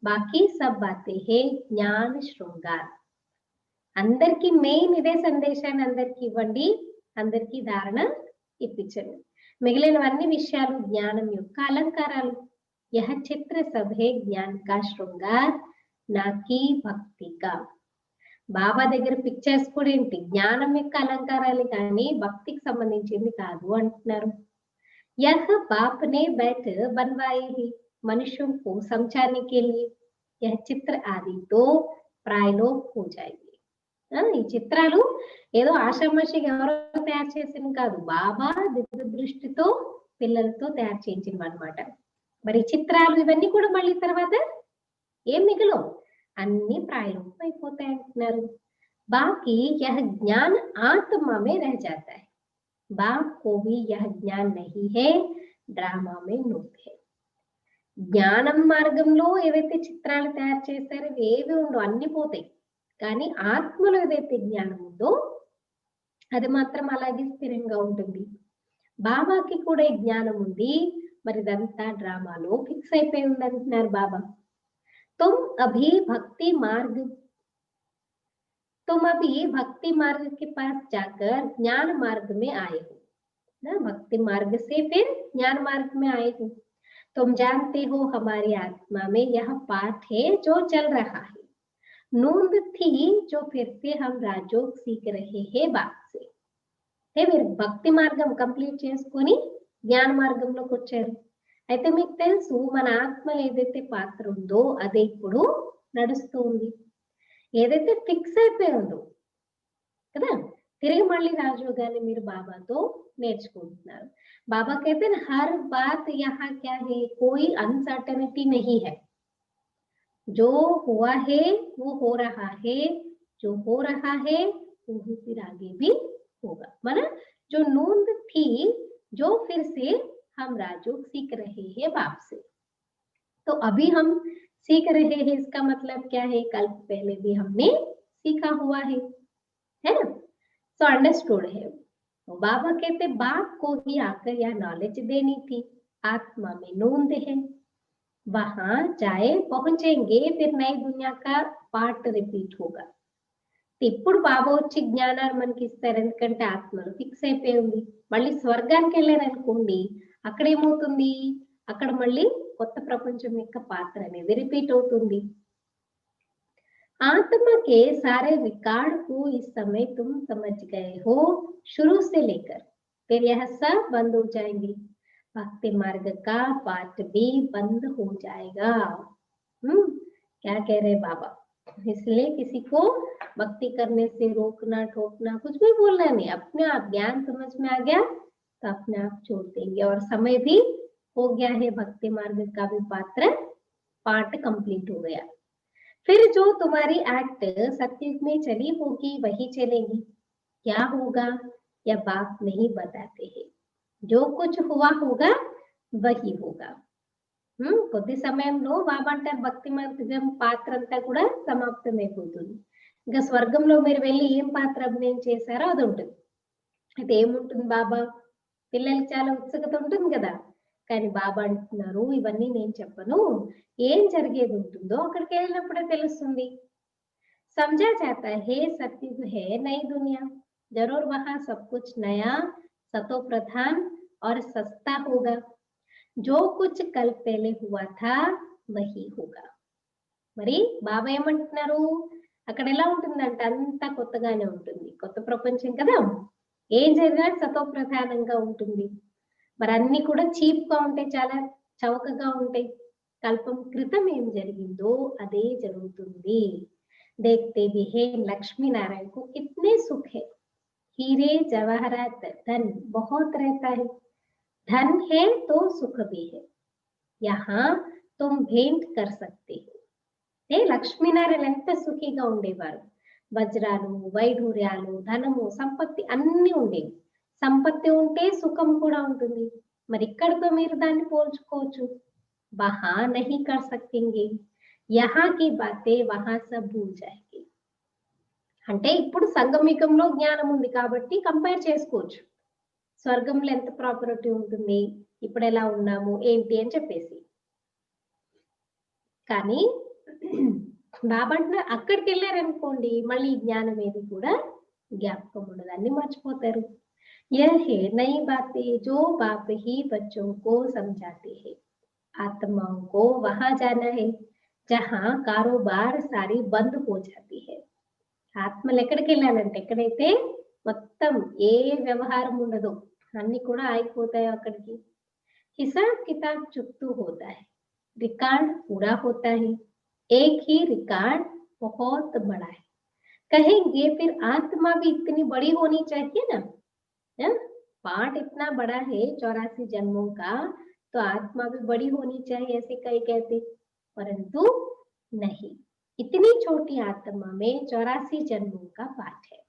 बाकी सब बातें है జ్ఞాన శృంగార్. అందరికి మెయిన్ ఇదే సందేశాన్ని అందరికి ఇవ్వండి, అందరికి ధారణ ఇప్పించండి. మిగిలినవన్నీ విషయాలు జ్ఞానం యొక్క అలంకారాలు. यह चित्र सब है ज्ञान का श्रृंगार, నాకి భక్తి కా. బాబా దగ్గర పిక్చర్స్ కూడా ఏంటి? జ్ఞానం యొక్క అలంకారాలు కానీ భక్తికి సంబంధించింది కాదు అంటున్నారు. यह बाप ने बैठ बनवाए ही मनुष्यों को समझाने के लिए, यह चित्र आदि तो प्रायलोक हो जाएंगे. ఈ చిత్రాలు ఏదో ఆషామాషిగా ఎవరో తయారు చేసినవి కాదు, బాబా దివ్య దృష్టితో పిల్లలతో తయారు చేయించినవి అన్నమాట. మరి చిత్రాలు ఇవన్నీ కూడా మళ్ళీ తర్వాత ఏం మిగలవు, అన్ని ప్రాయలోకం అయిపోతాయి అంటున్నారు. బాకీ यह ज्ञान आत्मा में रह जाता है, बाप को भी यह ज्ञान नहीं है, ड्रामा में नूत है. జ్ఞానం మార్గంలో ఏవైతే చిత్రాలు తయారు చేస్తారో ఏవి ఉండవు, అన్ని పోతాయి. కానీ ఆత్మలో ఏదైతే జ్ఞానం ఉందో అది మాత్రం అలాగే స్థిరంగా ఉంటుంది. బాబాకి కూడా ఈ జ్ఞానం ఉంది, మరి ఇదంతా డ్రామాలో ఫిక్స్ అయిపోయి ఉంది అంటున్నారు బాబా. तुम अभी भक्ति मार्ग के पास जाकर ज्ञान मार्ग में आए हो ना, भक्ति मार्ग से फिर ज्ञान मार्ग में आए हो. तुम जानते हो हमारी आत्मा में यह पाठ है जो चल रहा है, नूंद थी जो फिर से हम राजयोग सीख रहे हैं बाप से. మీరు భక్తి మార్గం కంప్లీట్ చేసుకొని జ్ఞాన మార్గంలోకి వచ్చారు. అయితే మీకు తెలుసు మన ఆత్మలో ఏదైతే పాత్ర ఉందో అదే ఇప్పుడు నడుస్తూ ఉంది. ఏదైతే ఫిక్స్ అయిపోయి ఉందో కదా, తిరిగి మళ్ళీ రాజయోగాన్ని మీరు బాబాతో నేర్చుకుంటున్నారు. బాబా कहते हैं हर बात यहाँ क्या है, कोई अनसर्टेनिटी नहीं है, जो हुआ है वो हो रहा है, जो हो रहा है वो फिर आगे भी होगा. माना जो नूंद थी जो फिर से हम राजयोग सीख रहे हैं बाप से, तो अभी हम सीख रहे हैं, इसका मतलब क्या है, कल पहले भी हमने सीखा हुआ है ना, सो अंडरस्टूड है. बाबा कहते बाप को ही आकर यह नॉलेज देनी थी, आत्मा में नूंद है, वहां जाए पहुंचेंगे, फिर नई दुनिया का पार्ट रिपीट होगा. ఇప్పుడు బాబా వచ్చి జ్ఞానాన్ని మనకి ఇస్తారు, ఎందుకంటే ఆత్మలో ఫిక్స్ అయిపోయి ఉంది. మళ్ళీ స్వర్గానికి వెళ్ళారనుకోండి, అక్కడ ఏమవుతుంది, అక్కడ మళ్ళీ కొత్త ప్రపంచం యొక్క పాత్ర అనేది రిపీట్ అవుతుంది. आत्मा के सारे रिकॉर्ड को इस समय तुम समझ गए हो, शुरू से लेकर फिर यह सब बंद हो जाएंगे, भक्ति मार्ग का पाठ भी बंद हो जाएगा. क्या कह रहे बाबा? इसलिए किसी को भक्ति करने से रोकना टोकना कुछ भी बोलना नहीं, अपने आप ज्ञान समझ में आ गया तो अपने आप छोड़ देंगे. और समय भी हो गया है, भक्ति मार्ग का भी पाठ कंप्लीट हो गया. फिर जो तुम्हारी एक्ट सत्युग में चली होगी वही चलेगी. क्या होगा यह बाप नहीं बताते हैं, जो कुछ हुआ होगा वही होगा. కొద్ది సమయంలో బాబా అంటారు భక్తి మార్గం పాత్ర అంతా కూడా సమాప్తం అయిపోతుంది. ఇంకా స్వర్గంలో మీరు వెళ్ళి ఏం పాత్ర అభినయం చేశారో అది ఉంటుంది. అయితే ఏముంటుంది బాబా, పిల్లలకి చాలా ఉత్సుకత ఉంటుంది కదా, కానీ బాబా అంటున్నారు ఇవన్నీ నేను చెప్పను, ఏం జరిగేది ఉంటుందో అక్కడికి వెళ్ళినప్పుడే తెలుస్తుంది. समझा जाता है सत्युग है नई दुनिया, जरूर वहां सब कुछ नया, सतो प्रधान और सस्ता होगा. जो कुछ कल पहले हुआ था वही होगा. మరి బాబా ఏమంటున్నారు, అక్కడ ఎలా ఉంటుందంటే అంతా కొత్తగానే ఉంటుంది, కొత్త ప్రపంచం కదా, ఏం జరిగినా సతో ప్రధానంగా ఉంటుంది. మరి అన్ని కూడా చీప్ గా ఉంటాయి, చాలా చౌకగా ఉంటాయి. కల్పం క్రితం ఏం జరిగిందో అదే జరుగుతుంది. देखते भी है लक्ष्मी नारायण को कितने सुख है, हीरे जवाहरात धन बहुत रहता है, धन है तो सुख भी है, यहाँ तुम भेंट कर सकते हो. ఏ లక్ష్మీనారాయణ ఎంత సుఖిగా ఉండేవారు. వజ్రాలు, వైఢూర్యాలు, ధనము, సంపత్తి అన్ని ఉండేవి. సంపత్తి ఉంటే సుఖం కూడా ఉంటుంది. మరి ఇక్కడితో మీరు దాన్ని పోల్చుకోవచ్చు. వహా నహీ కర్ సక్తేంగే, యహా కి బాతే వహా సబ్ భూల్ జాయేంగే. అంటే ఇప్పుడు సంగమికంలో జ్ఞానం ఉంది కాబట్టి కంపేర్ చేసుకోవచ్చు. స్వర్గంలో ఎంత ప్రాపర్టీ ఉంటుంది, ఇప్పుడు ఎలా ఉన్నాము ఏంటి అని చెప్పేసి. కానీ బాబా అంటున్నారు అక్కడికి వెళ్ళారనుకోండి మళ్ళీ జ్ఞానం ఏది కూడా జ్ఞాపకం ఉండదు, అన్ని మర్చిపోతారు. यह है नई बातें जो बाप ही बच्चों को समझाते हैं. आत्माओं को वहां जाना है जहां कारोबार सारी बंद हो जाती है. ఆత్మలు ఎక్కడికి వెళ్ళాలంటే ఎక్కడైతే మొత్తం ఏ వ్యవహారం ఉండదు అన్ని కూడా ఆగిపోతాయో అక్కడికి. హిసాబ్ కితాబ్ చుట్టూ होता है, रिकॉर्ड पूरा होता है. एक ही रिकॉर्ड बहुत बड़ा है. कहेंगे फिर आत्मा भी इतनी बड़ी होनी चाहिए ना. पार्ट इतना बड़ा है 84 जन्मों का, तो आत्मा भी बड़ी होनी चाहिए ऐसे कई कहते, परंतु नहीं. इतनी छोटी आत्मा में 84 जन्मों का पाठ है.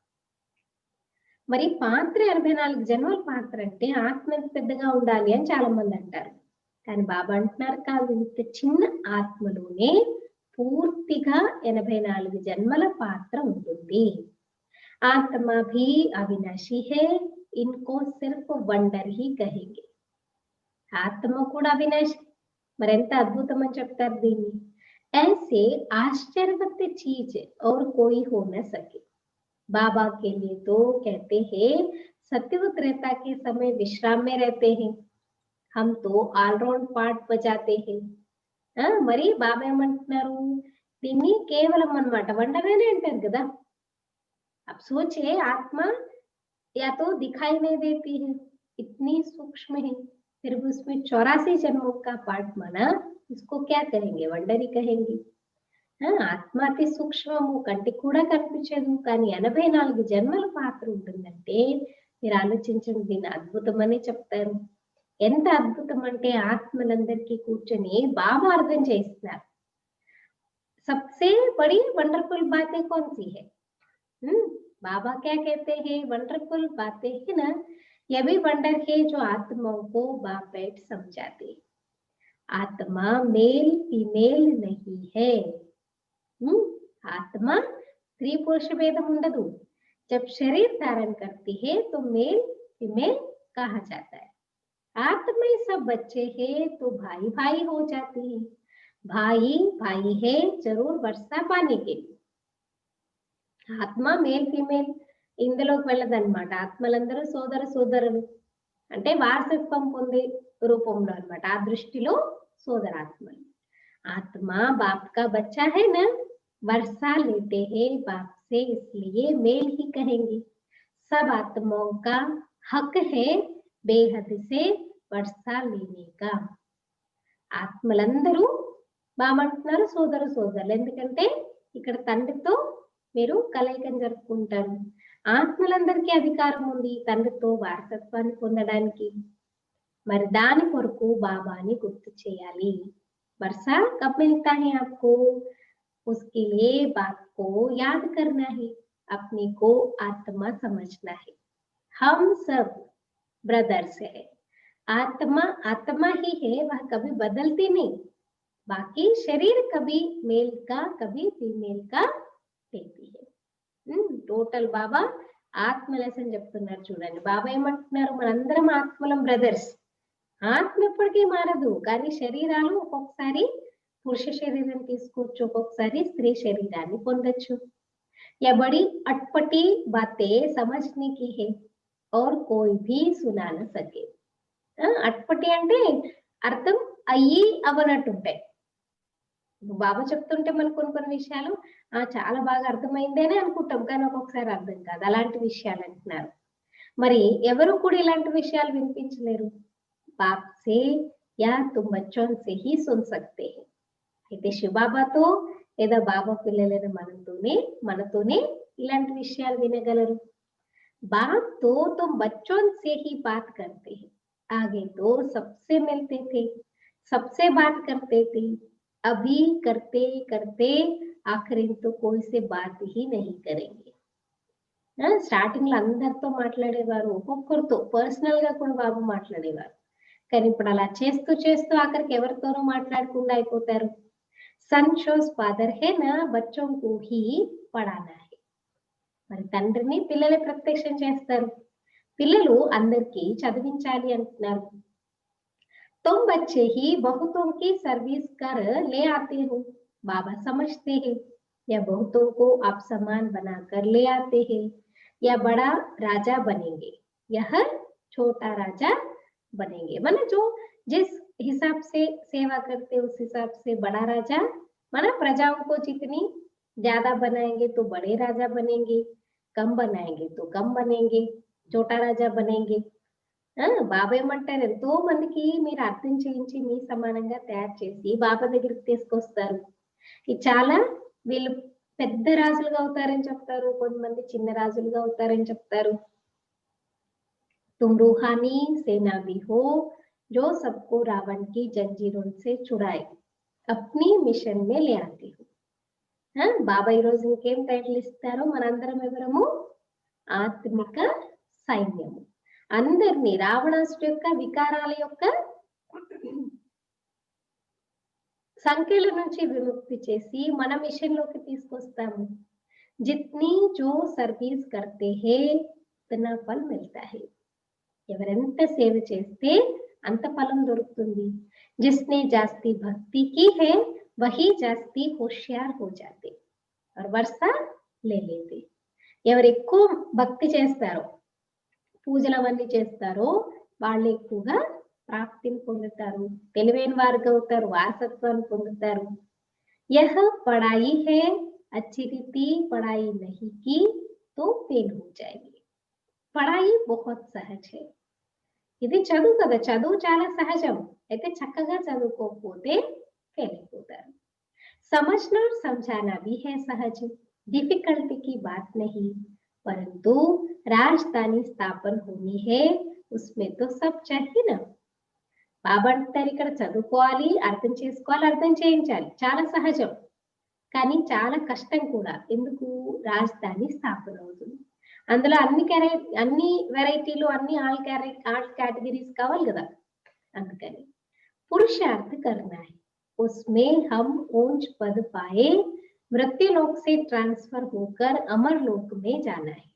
మరి పాత్ర 84 జన్మల పాత్ర అంటే ఆత్మ పెద్దగా ఉండాలి అని చాలా మంది అంటారు. కానీ బాబా అంటున్నారు కాదు, ఇంత చిన్న ఆత్మలోనే పూర్తిగా 84 జన్మల పాత్ర ఉంటుంది. ఆత్మ भी अविनाशी है, इनको सिर्फ वंडर ही कहेंगे. ఆత్మ కూడా అవినాశి, మరెంత అద్భుతం అని చెప్తారు దీన్ని. ऐसे आश्चर्यवत चीज और कोई हो न सके. बाबा के लिए तो कहते हैं सत्युग त्रेता के समय विश्राम में रहते हैं, हम तो ऑलराउंड पार्ट बजाते हैं. మరి బాబా ఏమంటున్నారు, దీన్ని కేవలం అన్నమాట వండర్గానే అంటారు కదా. अब सोचिए आत्मा या तो दिखाई नहीं देती है, इतनी सूक्ष्म है, फिर भी उसमें 84 जन्मों का पार्ट माना, इसको क्या कहेंगे, वंडर ही कहेंगे. ఆత్మ అతి సూక్ష్మము, కంటికి కూడా కనిపించదు, కానీ 84 జన్మల పాత్ర ఉంటుందంటే మీరు ఆలోచించండి, దీన్ని అద్భుతం అని చెప్తారు. ఎంత అద్భుతం అంటే ఆత్మలందరికీ కూర్చొని బాబా అర్థం చేస్తున్నారు. सबसे बड़ी वंडरफुल बातें कौन सी है? बाबा क्या कहते हैं, वंडरफुल बातें है ना, यह भी वंडर है जो आत्माओं को बाप बैठ समझाते. आत्मा मेल फीमेल नहीं है. आत्मा स्त्री पुरुष भेदम ఉండదు. जब शरीर धारण करती है तो मेल फीमेल कहा जाता है. आत्मा में सब बच्चे हैं तो भाई भाई हो जाते हैं. भाई भाई है जरूर वर्षा पाने के लिए. ఆత్మ మేల్ ఫీమేల్ ఇందులోకి వెళ్ళదన్నమాట. ఆత్మలందరూ సోదర సోదరులు అంటే వారసత్వం పొందే రూపంలో అన్నమాట. ఆ దృష్టిలో సోదరాత్మలు. ఆత్మ बाप का बच्चा है ना, वर्षा लेते हैं बाप से, इसलिए मेल ही कहेंगे. सब आत्माओं का हक है बेहद से वर्षा लेने का. ఆత్మలందరూ బామంటున్నారు సోదర సోదరులు, ఎందుకంటే ఇక్కడ తండ్రితో మీరు కలయికను జరుపుకుంటారు. ఆత్మలందరికీ అధికారం ఉంది తండ్రితో వారసత్వాన్ని పొందడానికి. మరి దాని కొరకు బాబాని గుర్తు చేయాలి. वर्षा कब मिलता है आपको, उसके लिए बात को याद करना है, अपने को आत्मा समझना है. हम सब ब्रदर्स है. आत्मा आत्मा ही है, वह कभी बदलती नहीं. बाकी शरीर कभी मेल का कभी फीमेल का लेती है. టోటల్ బాబా ఆత్మ లెసన్ చెప్తున్నారు చూడండి. బాబా ఏమంటున్నారు, మనందరం ఆత్మలం బ్రదర్స్. ఆత్మ ఎప్పటికీ మారదు, కానీ శరీరాలు ఒక్కొక్కసారి పురుష శరీరం తీసుకోవచ్చు, ఒక్కొక్కసారి స్త్రీ శరీరాన్ని పొందొచ్చు. या बड़ी अटपटी बातें समझने की है और कोई भी सुना न सके. అట్పటి అంటే అర్థం అయ్యి అవనట్టు ఉంటాయి. బాబా చెప్తుంటే మనకు కొన్ని విషయాలు చాలా బాగా అర్థమైందేనే అనుకుంటాం, కానీ ఒక్కొక్కసారి అర్థం కాదు. అలాంటి విషయాలు అంటున్నారు. మరి ఎవరు కూడా ఇలాంటి విషయాలు వినిపించలేరు. బాప్ సే या तुम बच्चों से ही सुन सकते हैं. అయితే శివబాబాతో లేదా బాబా పిల్లలైన మనతోనే ఇలాంటి విషయాలు వినగలరు. बात तो तुम बच्चों से ही बात करते हैं. आगे तो सबसे मिलते थे, सबसे बात करते थे. अभी करते करते आखिर तो कोई से बात ही नहीं करेंगे. స్టార్టింగ్ లో అందరితో మాట్లాడేవారు, ఒక్కొక్కరితో పర్సనల్ గా కూడా బాబు మాట్లాడేవారు. కానీ ఇప్పుడు అలా చేస్తూ చేస్తూ ఆఖరికి ఎవరితోనూ మాట్లాడకుండా అయిపోతారు. सन शोज फादर है ना बच्चों को ही पढ़ाना है. మరి తండ్రిని పిల్లలే ప్రత్యక్షం చేస్తారు. పిల్లలు అందరికీ చదివించాలి అంటున్నారు. तुम बच्चे ही बहुतों की सर्विस कर ले आते हो. बाबा समझते हैं या बहुतों को आप समान बनाकर ले आते हैं या बड़ा राजा बनेंगे यह छोटा राजा बनेंगे. माना जो जिस हिसाब से सेवा करते उस हिसाब से बड़ा राजा, माना प्रजाओं को जितनी ज्यादा बनाएंगे तो बड़े राजा बनेंगे, कम बनाएंगे तो कम बनेंगे, छोटा राजा बनेंगे. బాబా ఏమంటారు, ఎంతో మందికి మీరు అర్థం చేయించి మీ సమానంగా తయారు చేసి బాబా దగ్గరికి తీసుకొస్తారు. ఇది చాలా వీళ్ళు పెద్ద రాజులుగా అవుతారని చెప్తారు, కొంతమంది చిన్న రాజులుగా అవుతారని చెప్తారు. तुम रूहानी सेना भी हो जो सबको रावण की जंजीरों से छुड़ाए अपनी मिशन में ले आती हो. బాబా ఈ రోజు ఇంకేం టైటిల్ ఇస్తారో, మనందరం ఎవరము ఆత్మిక సైన్యము. అందరినీ రావణాసుడి యొక్క వికారాల యొక్క సంఖ్యల నుంచి విముక్తి చేసి మన మిషన్ లోకి తీసుకొస్తాము. జిత్నీ జో సర్వీస్ కర్తే హే ఉतना ఫల్ మిల్తా హే. ఎవరెంత సేవ చేస్తే అంత ఫలం దొరుకుతుంది. జిస్నే జాస్తి భక్తి की है वही जास्ती होशियार हो जाते और वर्षा ले लेते. ఎవరు ఎక్కువ భక్తి చేస్తారో, పూజలు అవన్నీ చేస్తారో వాళ్ళు ఎక్కువగా ప్రాప్తిని పొందుతారు, తెలివైన వారుగా అవుతారు, వారసత్వాన్ని పొందుతారు. यह पढ़ाई है अच्छी रीति पढ़ाई नहीं की तो फेल हो जाएगी. పढ़ाई बहुत सहज है. ఇది చదువు కదా, చదువు చాలా సహజం, అయితే చక్కగా చదువుకోకపోతే ఫెయిల్ అయిపోతారు. समझना और समझाना भी है सहज, डिफिकल्टी की बात नहीं, परंतु राजधानी स्थापन होनी है उसमें तो सब चाहिए ना. బాబా అంటారు ఇక్కడ చదువుకోవాలి, అర్థం చేసుకోవాలి, అర్థం చేయించాలి, చాలా సహజం, కానీ చాలా కష్టం కూడా. ఎందుకు? రాజధాని స్థాపన అవుతుంది, అందులో అన్ని వెరైటీలు, అన్ని ఆల్ కేటగిరీస్ కావాలి కదా, అందుకని పురుషార్థ करना है उसमें हम ऊंच पद पाए मृत्यु लोक से ट्रांसफर होकर अमर लोक में जाना है.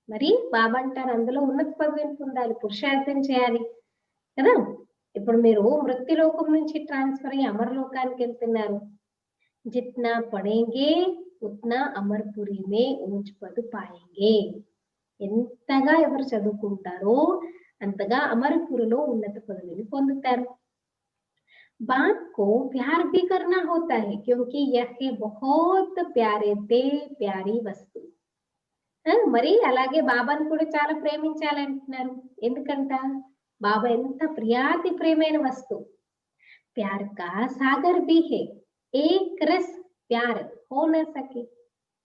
మరి బాబా అంటారు అందులో ఉన్నత పదవిని పొందాలి, పురుషార్థం చేయాలి కదా. ఇప్పుడు మీరు మృత్యులోకం నుంచి ట్రాన్స్ఫర్ అయ్యి అమరలోకానికి వెళ్తున్నారు. జిత్నా పడేంగే ఉత్నా అమర్పురి మే ఊంచ్ పద్ పాయేంగే. ఎంతగా ఎవరు చదువుకుంటారో అంతగా అమరపురిలో ఉన్నత పదవిని పొందుతారు. बात को प्यार भी करना होता है क्योंकि यह बहुत प्यारे थे प्यारी वस्तु. మరి అలాగే బాబాను కూడా చాలా ప్రేమించాలి అంటున్నారు. ఎందుకంట? బాబా ఎంత ప్రియాతి ప్రేమైన వస్తువు. प्यार का सागर भी है, एक रस प्यार हो न सके,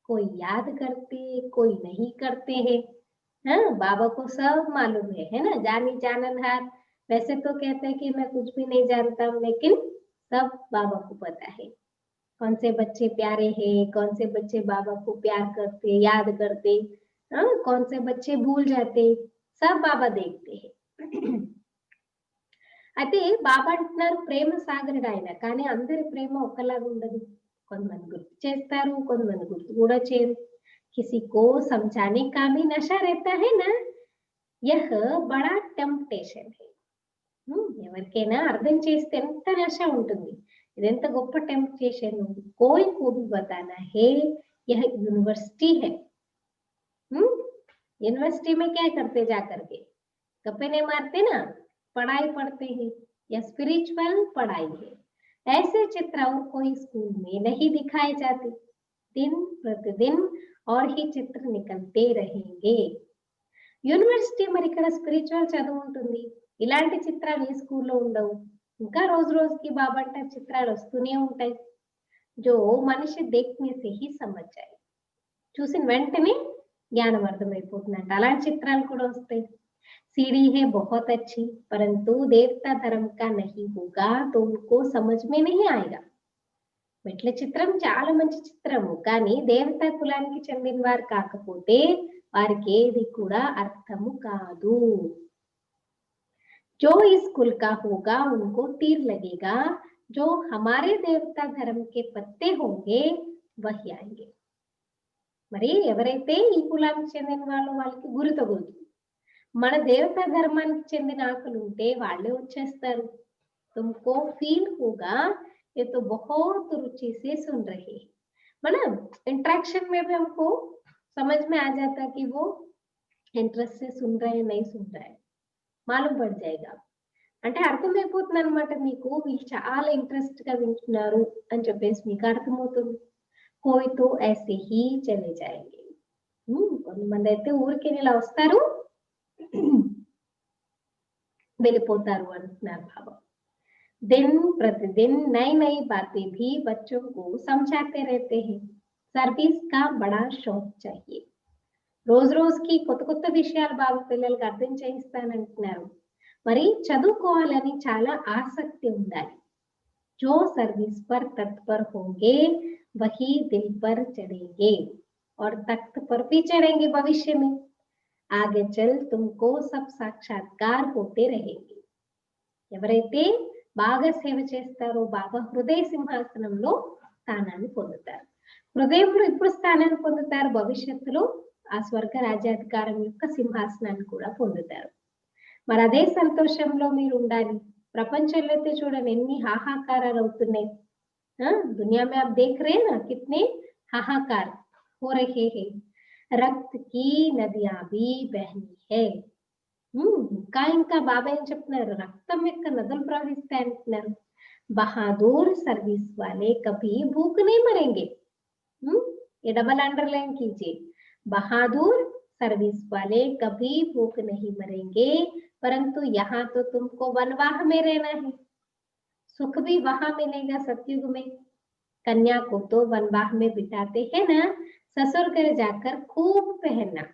कोई याद करते कोई नहीं करते हैं. बाबा को सब मालूम है ना, जानी जाननहार. वैसे तो कहते हैं कि मैं कुछ भी नहीं जानता हूँ, लेकिन सब बाबा को पता है कौन से बच्चे प्यारे हैं, कौन से बच्चे बाबा को प्यार करते, याद करते, कौन से बच्चे भूल जाते, सब बाबा देखते हैं. అయితే బాబా అంటున్నారు ప్రేమ సాగరుడు ఆయన, కానీ అందరి ప్రేమ ఒకలాగా ఉండదు. కొంతమంది గుర్తు చేస్తారు, కొంతమంది గుర్తు కూడా చేయరు. किसी को समझाने का भी नशा रहता है ना, यह बड़ा टेम्पटेशन है. ఎవరికైనా అర్థం చేస్తే ఎంత నశ ఉంటుంది, ఇదెంత గొప్ప టెంప్టేషన్. कोई को भी बताना है यह यूनिवर्सिटी है. यूनिवर्सिटी में क्या करते जा करके गप्पे नहीं मारते ना, पढ़ाई पढ़ते हैं, यह स्पिरिचुअल पढ़ाई है. ऐसे चित्र और कोई स्कूल में नहीं दिखाए जाते. दिन प्रतिदिन और ही चित्र निकलते रहेंगे. యూనివర్సిటీ మరి ఇక్కడ స్పిరిచువల్ చదువు ఉంటుంది, ఇలాంటి చిత్రాలు ఈ స్కూల్లో ఉండవు. ఇంకా రోజు రోజుకి బాబంట చిత్రాలు వస్తూనే ఉంటాయి. जो మనిషి देखने से ही समझ जाए, చూసిన వెంటనే జ్ఞానం అర్థమైపోతుందంట. అలాంటి చిత్రాలు కూడా వస్తాయి. सीढ़ी है बहुत अच्छी परंतु देवता धर्म का नहीं होगा तो उनको समझ में नहीं आएगा. మెట్ల చిత్రం చాలా మంచి చిత్రము, కానీ దేవతా కులానికి చెందిన వారు కాకపోతే వారికి ఏది కూడా అర్థము కాదు. जो इस कुल का होगा उनको तीर लगेगा, जो हमारे देवता धर्म के पत्ते होंगे वही आएंगे. మరి ఎవరైతే ఈ కులానికి చెందిన వాళ్ళకి గురి తగులుతుంది. మన దేవతా ధర్మానికి చెందిన ఆకులు ఉంటే వాళ్ళే వచ్చేస్తారు. तुमको फील होगा ये तो बहुत रुचि से सुन रहे हैं. मतलब इंटरेक्शन में भी हमको समझ में आ जाता कि वो इंटरेस्ट से सुन रहे हैं नहीं सुन रहे हैं मालूम पड़ जाएगा. అంటే అర్థమైపోతుంది అనమాట. మీకు వీళ్ళు చాలా ఇంట్రెస్ట్ గా వింటున్నారు అని చెప్పేసి మీకు అర్థమవుతుంది. कोई तो ऐसे ही चले जाएंगे. కొంతమంది అయితే ఊరికి ఇలా వస్తారు వెళ్ళిపోతారు అంటున్నారు బాబా. दिन प्रतिदिन नई नई बातें भी बच्चों को समझाते रहते हैं. सर्विस का बड़ा शौक चाहिए. రోజు రోజుకి కొత్త కొత్త విషయాలు బాబా పిల్లలకి అర్థం చేయిస్తానంటున్నారు. మరి చదువుకోవాలని చాలా ఆసక్తి ఉండాలి. जो सर्विस पर तत्पर होंगे वही दिल पर चढ़ेंगे और तख्त पर भी चढ़ेंगे भविष्य में. आगे चल तुमको सब साक्षात्कार होते रहेंगे. ఎవరైతే బాగా సేవ చేస్తారో బాబా హృదయ సింహాసనంలో స్థానాన్ని పొందుతారు. హృదయంలో ఇప్పుడు స్థానాన్ని పొందుతారు, భవిష్యత్తులో ఆ స్వర్గ రాజ్యాధికారం యొక్క సింహాసనాన్ని కూడా పొందుతారు. మరి అదే సంతోషంలో మీరు ఉండాలి. ప్రపంచంలో అయితే చూడండి ఎన్ని హాహాకారాలు అవుతున్నాయి. दुनिया में आप देख रहे हैं ना कितने हाहाकार हो रहे हैं. रक्त की नदियां भी बहनी है. ఇంకా బాబా ఏం చెప్తున్నారు, రక్తం యొక్క నదులు ప్రవహిస్తాయి అంటున్నారు. బహాదూర్ సర్వీస్ వాలే కభీ భూక్ నీ మరేంగే. ये डबल अंडरलाइन कीजिए. बहादुर सर्विस वाले कभी भूख नहीं मरेंगे परंतु यहाँ तो तुमको वनवाह में रहना है. सुख भी वहां मिलेगा सतयुग में. कन्या को तो वनवाह में बिताते हैं ना, ससुर घर जाकर खूब पहनना.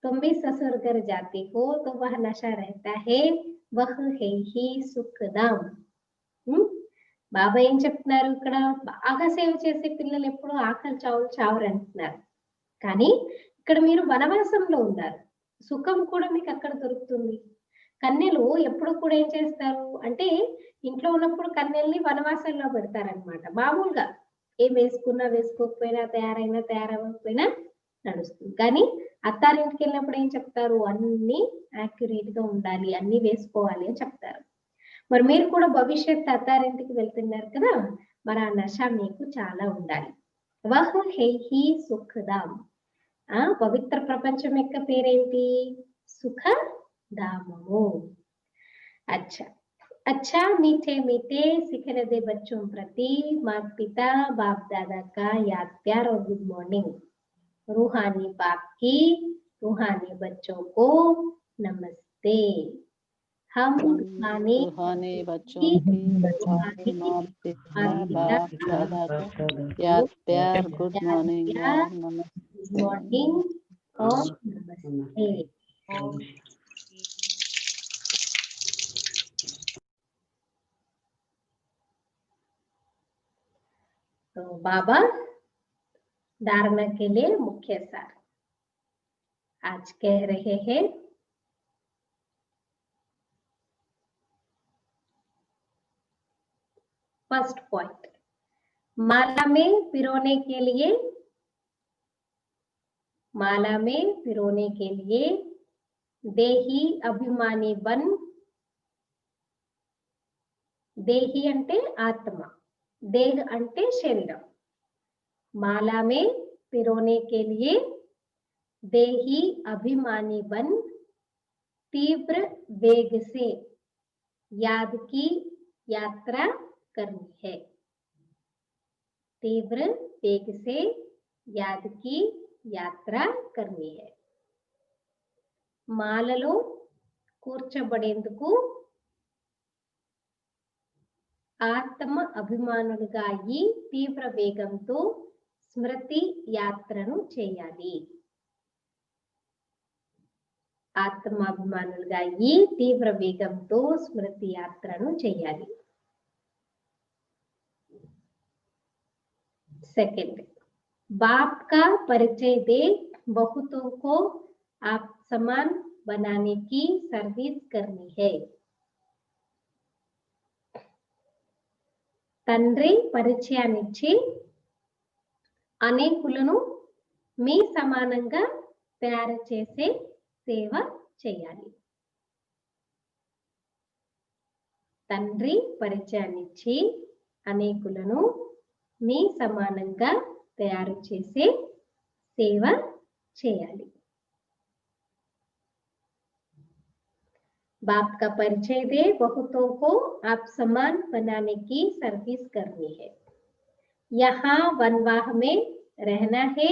तुम भी ससुर घर जाते हो तो वह नशा रहता है, वह है ही सुखदाम. బాబా ఏం చెప్తున్నారు, ఇక్కడ బాగా సేవ చేసే పిల్లలు ఎప్పుడు ఆకలి చావులు చావరు అంటున్నారు. కానీ ఇక్కడ మీరు వనవాసంలో ఉన్నారు, సుఖం కూడా మీకు అక్కడ దొరుకుతుంది. కన్యలు ఎప్పుడు కూడా ఏం చేస్తారు అంటే ఇంట్లో ఉన్నప్పుడు కన్యల్ని వనవాసంలో పెడతారనమాట. మామూలుగా ఏం వేసుకున్నా వేసుకోకపోయినా తయారైనా తయారవ్వకపోయినా నడుస్తుంది. కానీ అత్తారింటికి వెళ్ళినప్పుడు ఏం చెప్తారు, అన్ని యాక్యురేట్ గా ఉండాలి, అన్ని వేసుకోవాలి అని చెప్తారు. మరి మీరు కూడా భవిష్యత్ అత్తారింటికి వెళ్తున్నారు కదా, మరి ఆ నష మీకు చాలా ఉండాలి. వహ్ హై హి సుఖదాం. పవిత్ర ప్రపంచం యొక్క పేరేంటి, సుఖధామము. అచ్చా अच्छा मीठे मीठे सीखने दे बच्चों प्रति माता पिता बाप दादा का याद प्यार और गुड मॉर्निंग. रूहानी बाप की रूहानी बच्चों को नमस्ते. हम रूहानी बच्चों की रूहानी माता पिता बाप दादा को याद प्यार गुड मॉर्निंग और नमस्ते. मॉर्निंग और नमस्ते. तो बाबा धारणा के लिए मुख्य सार आज कह रहे हैं. फर्स्ट पॉइंट, माला में पिरोने के लिए देही अभिमानी बन. देही అంటే ఆత్మ, देह అంటే శరీరం. माला में पिरोने के लिए देही अभिमानी बन तीव्र वेग से याद की यात्रा करनी है. तीव्र वेग से याद की यात्रा करनी है. మాలలో కూర్చబడేందుకు ఆత్మ అభిమానులుగా అయ్యి తీవ్ర వేగంతో స్మృతి యాత్రను చేయాలి. ఆత్మాభిమానులుగా అయ్యి తీవ్ర వేగంతో స్మృతి యాత్రను చేయాలి. सेकंड, बाप का परिचय दे बहुतों को आप समान बनाने की सर्विस करनी है. తండ్రి పరిచయాన్నిచ్చి అనేకులను మీ సమానంగా తయారు చేసే సేవ చేయాలి. తండ్రి పరిచయాన్నిచ్చి అనేకులను మీ సమానంగా తయారు చేసే సేవ చేయాలి. बाप का परिचय दे बहुतों को आप समान बनाने की सर्विस करनी है. यहाँ वनवाह में रहना है.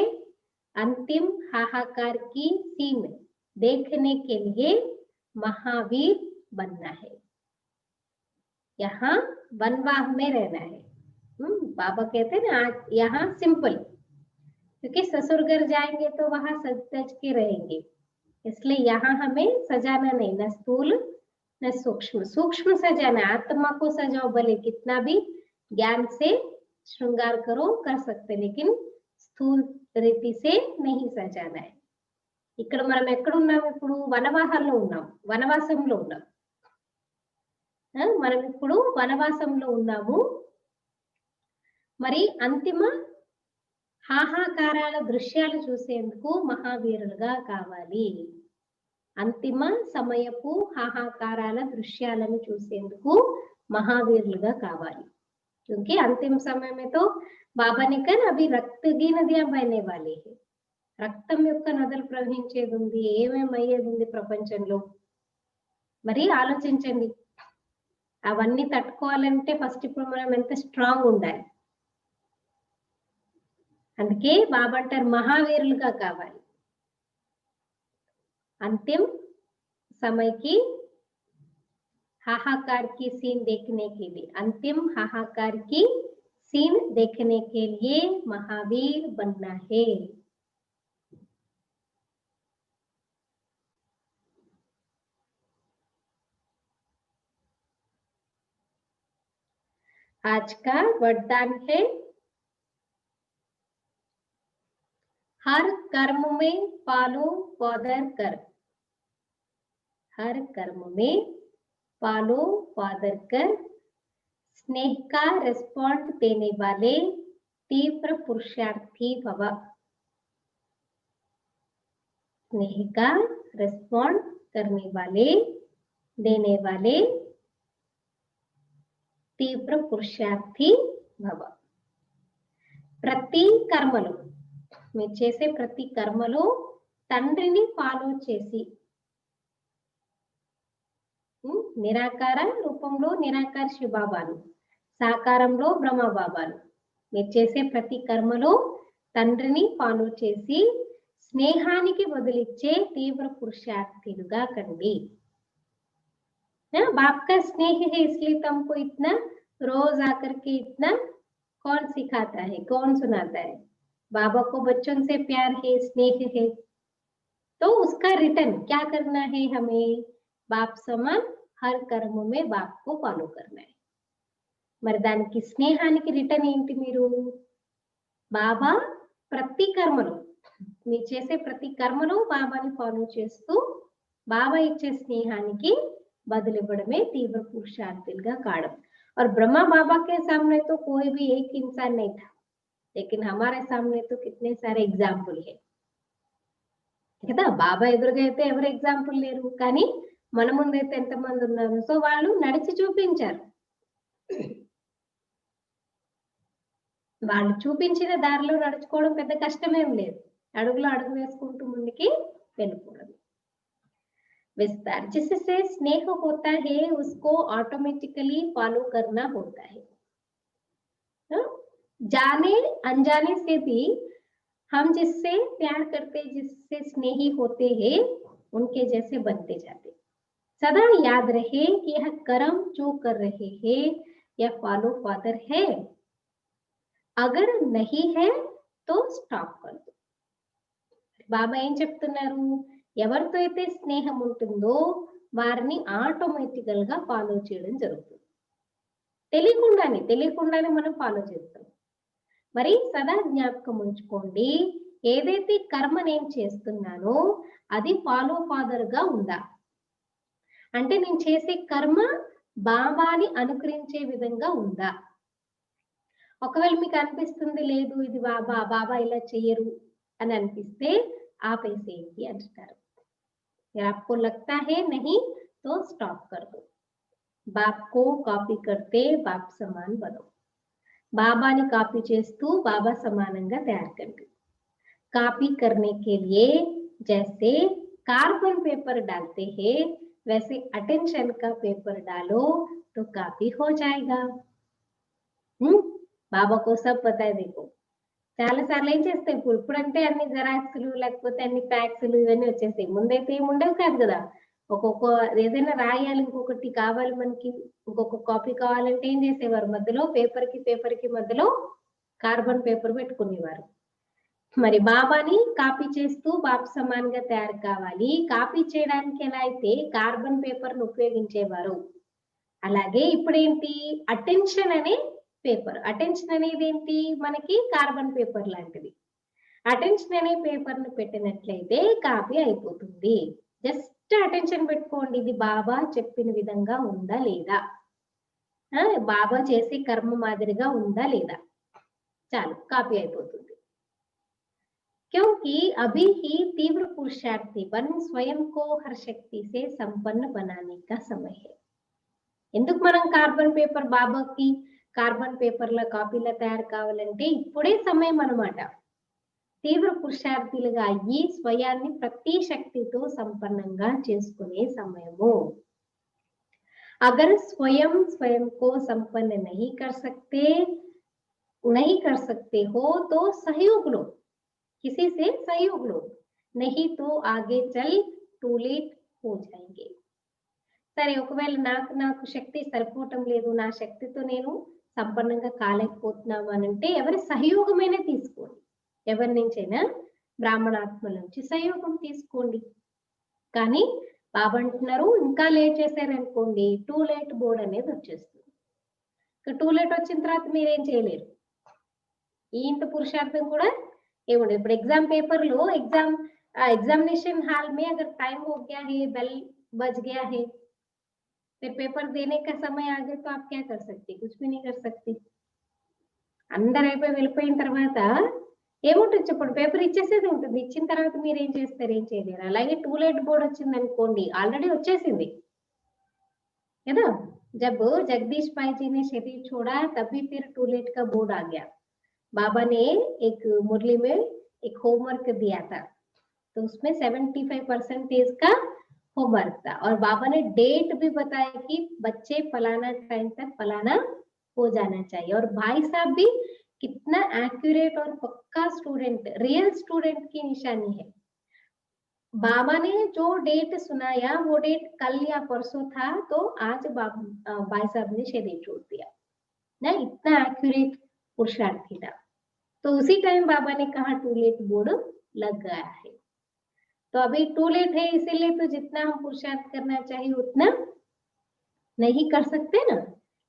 अंतिम हाहाकार की सीन देखने के लिए महावीर बनना है. यहाँ वनवाह में रहना है. बाबा कहते हैं ना, यहाँ सिंपल, क्योंकि ससुर घर जाएंगे तो वहां सज धज के रहेंगे, इसलिए यहाँ हमें सजाना नहीं, न स्थूल न सूक्ष्म. सूक्ष्म सजाना, आत्मा को सजाओ, भले कितना भी ज्ञान से श्रृंगार करो कर सकते, लेकिन స్థూल రీతి से नहीं సజానా है. ఇక్కడ మనం ఎక్కడున్నాం? ఇప్పుడు వనవాసంలో ఉన్నాం. మనం ఇప్పుడు వనవాసంలో ఉన్నాము. మరి అంతిమ హాహాకారాల దృశ్యాలు చూసేందుకు మహావీరులుగా కావాలి. అంతిమ సమయపు హాహాకారాల దృశ్యాలను చూసేందుకు మహావీరులుగా కావాలి. क्योंकि अंतिम समय में तो बाबा ने कहा अभी रक्त की नदियां बहने वाली है. రక్తం యొక్క నదులు ప్రవహించేది ఉంది, ఏమేమయ్యేది ఉంది ప్రపంచంలో. మరి ఆలోచించండి, అవన్నీ తట్టుకోవాలంటే ఫస్ట్ ఇప్పుడు మనం ఎంత స్ట్రాంగ్ ఉండాలి. అందుకే బాబా అంటారు మహావీరులుగా కావాలి. अंतिम समय की हाहाकार की सीन देखने के लिए, अंतिम हाहाकार की सीन देखने के लिए महावीर बनना है. आज का वरदान है, हर कर्म में पालो पादर कर. हर कर्म में पालो पादर कर. स्नेह का रिस्पॉन्ड देने वाले तीव्र पुरुषार्थी भव. स्नेह का रिस्पॉन्ड करने वाले, देने वाले तीव्र पुरुषार्थी भव. ప్రతి కర్మలో, మీరు చేసే ప్రతి కర్మలో తండ్రిని ఫాలో చేసి, నిరాకార రూపంలో నిరాకార శివబాబాలు, సాకారంలో బ్రహ్మబాబాలు, మీరు చేసే ప్రతి కర్మలో తండ్రిని ఫాలో చేసి స్నేహానికి బదులిచ్చే తీవ్ర పురుషార్థులుగా కండి. बाप का स्नेह है इसलिए तुमको इतना रोज आकर के इतना कौन सिखाता है, कौन सुनाता है? बाबा को बच्चों से प्यार है, स्नेह है, तो उसका रिटर्न क्या करना है? हमें बाप समान हर कर्म में बाप को फॉलो करना है. మరి దానికి స్నేహానికి రిటర్న్ ఏంటి? మీరు బాబా ప్రతి కర్మలో, మీరు చేసే ప్రతి కర్మలో బాబాని ఫాలో చేస్తూ బాబా ఇచ్చే స్నేహానికి बदलिव्वडमे तीव्र पुरुषार्थीलुगा कावडम. और ब्रह्मा बाबा के सामने तो कोई भी एक इंसान नहीं था, लेकिन हमारे सामने तो कितने सारे एग्जाम्पल है కదా. బాబా ఎదురుగా అయితే ఎవరు ఎగ్జాంపుల్ లేరు, కానీ మన ముందైతే ఎంతమంది ఉన్నారు. సో వాళ్ళు నడిచి చూపించారు. వాళ్ళు చూపించిన దారిలో నడుచుకోవడం పెద్ద కష్టమేం లేదు, అడుగులో అడుగు వేసుకుంటూ ముందుకి వెళ్ళిపోవడం. विस्तार, जिससे स्नेह होता है उसको ऑटोमेटिकली फॉलो करना होता है. जाने अनजाने से भी हम जिससे प्यार करते, जिससे स्नेही होते हैं, उनके जैसे बनते जाते. सदा याद रहे कि यह कर्म जो कर रहे हैं या फॉलो फादर है? अगर नहीं है तो స్టాప్ कर दो. బాబా ఏం చెప్తున్నారు, ఎవరితో అయితే స్నేహం ఉంటుందో వారిని ఆటోమేటికల్ గా ఫాలో చేయడం జరుగుతుంది. తెలియకుండానే మనం ఫాలో చేస్తాం. మరి సదా జ్ఞాపకం ఉంచుకోండి, ఏదైతే కర్మ నేను చేస్తున్నానో అది ఫాలో ఫాదర్ గా ఉందా, అంటే నేను చేసే కర్మ బాబాని అనుకరించే విధంగా ఉందా. ఒకవేళ మీకు అనిపిస్తుంది లేదు ఇది బాబా ఇలా చెయ్యరు అని అనిపిస్తే ఆపేసేయండి అంటారు. आपको लगता है नहीं तो स्टॉप कर दो. बाप को कॉपी करते बाप समान बनो. బాబాని కాపీ చేస్తూ బాబా సమానంగా తయారు కండి. కాపీ करने के लिए जैसे कार्बन पेपर डालते हैं वैसे अटेंशन का पेपर डालो तो कॉपी हो जाएगा. బాబా को सब पता है. देखो చాలా సార్లు ఏం చేస్తాయి, ఇప్పుడంటే అన్ని జెరాక్స్లు లేకపోతే అన్ని ప్యాక్స్లు ఇవన్నీ వచ్చేసాయి. ముందైతే ఏమి ఉండవు కాదు కదా. ఒక్కొక్క ఏదైనా రాయాలి, ఇంకొకటి కావాలి, మనకి ఇంకొక కాపీ కావాలంటే ఏం చేసేవారు, మధ్యలో పేపర్ కి మధ్యలో కార్బన్ పేపర్ పెట్టుకునేవారు. మరి బాబాని కాపీ చేస్తూ బాబా సమానంగా తయారు కావాలి. కాపీ చేయడానికి ఎలా అయితే కార్బన్ పేపర్ ను ఉపయోగించేవారు, అలాగే ఇప్పుడు ఏంటి అటెన్షన్ అనే పేపర్. అటెన్షన్ అనేది ఏంటి, మనకి కార్బన్ పేపర్ లాంటిది. అటెన్షన్ అనే పేపర్ ను పెట్టినట్లయితే కాపీ అయిపోతుంది. జస్ట్ అటెన్షన్ పెట్టుకోండి, ఇది బాబా చెప్పిన విధంగా ఉందా లేదా, బాబా చేసే కర్మ మాదిరిగా ఉందా లేదా, చాలు కాపీ అయిపోతుంది. क्योंकि अभी ही तीव्र पुरुषार्थी बन स्वयं को हर शक्ति से संपन्न बनाने का समय है. ఎందుకు మనం కార్బన్ పేపర్ బాబాకి కార్బన్ పేపర్ల కాపీల తయారు కావాలంటే ఇప్పుడే సమయం అన్నమాట. తీవ్ర పురుషార్థులుగా అయ్యి స్వయాన్ని ప్రతి శక్తితో సంపన్నంగా చేసుకునే సమయము. అగర్ स्वयं को संपन्न नहीं कर सकते हो तो सहयोग लो, किसी से सहयोग लो, नहीं तो आगे चल टू लेट हो जाएंगे. సరే, ఒకవేళ నాకు శక్తి సరిపోవటం లేదు, నా శక్తితో నేను సంపన్నంగా కాలేకపోతున్నాము అని అంటే ఎవరి సహయోగమైనా తీసుకోండి. ఎవరి నుంచైనా బ్రాహ్మణాత్మల నుంచి సహయోగం తీసుకోండి. కానీ బాబా అంటున్నారు ఇంకా లేట్ చేశారనుకోండి టూ లేట్ బోర్డ్ అనేది వచ్చేస్తుంది. టూ లేట్ వచ్చిన తర్వాత మీరేం చేయలేరు. ఈ ఇంత పురుషార్థం కూడా ఏముండదు. ఇప్పుడు एग्जाम पेपर लो एग्जामिनेशन हॉल में अगर टाइम हो गया है, बेल बज गया है, फिर पेपर देने का समय आ गया तो आप क्या कर सकते, कुछ भी नहीं कर सकते. అందరూ అయిపోయి వెళ్ళిపోయిన తర్వాత ఏముంటుంది చెప్పండి, పేపర్ ఇచ్చేసేది ఉంటుంది. ఇచ్చిన తర్వాత మీరు ఏం చేస్తారు, ఏం చేయలేరు. అలాగే టూ లేట్ బోర్డ్ వచ్చింది అనుకోండి, ఆల్రెడీ వచ్చేసింది కదా. जब जगदीश भाई जी ने शरीर छोड़ा तभी फिर टू लेट का बोर्ड आ गया. बाबा ने एक मुरली में एक होमवर्क दिया था, तो उसमें 75% का होमवर्क था और बाबा ने डेट भी बताया कि बच्चे फलाना टाइम तक फलाना हो जाना चाहिए. और भाई साहब भी कितना एक्यूरेट और पक्का स्टूडेंट, रियल स्टूडेंट की निशानी है. बाबा ने जो डेट सुनाया वो डेट कल या परसों था, तो आज भाई साहब ने शरीर छोड़ दिया ना. इतना एक्यूरेट पुरुषार्थी था. तो उसी टाइम बाबा ने कहा टू लेट बोर्ड लग गया है. तो अभी टू लेट है, इसीलिए तो जितना हम पुरुषार्थ करना चाहिए उतना नहीं कर सकते ना.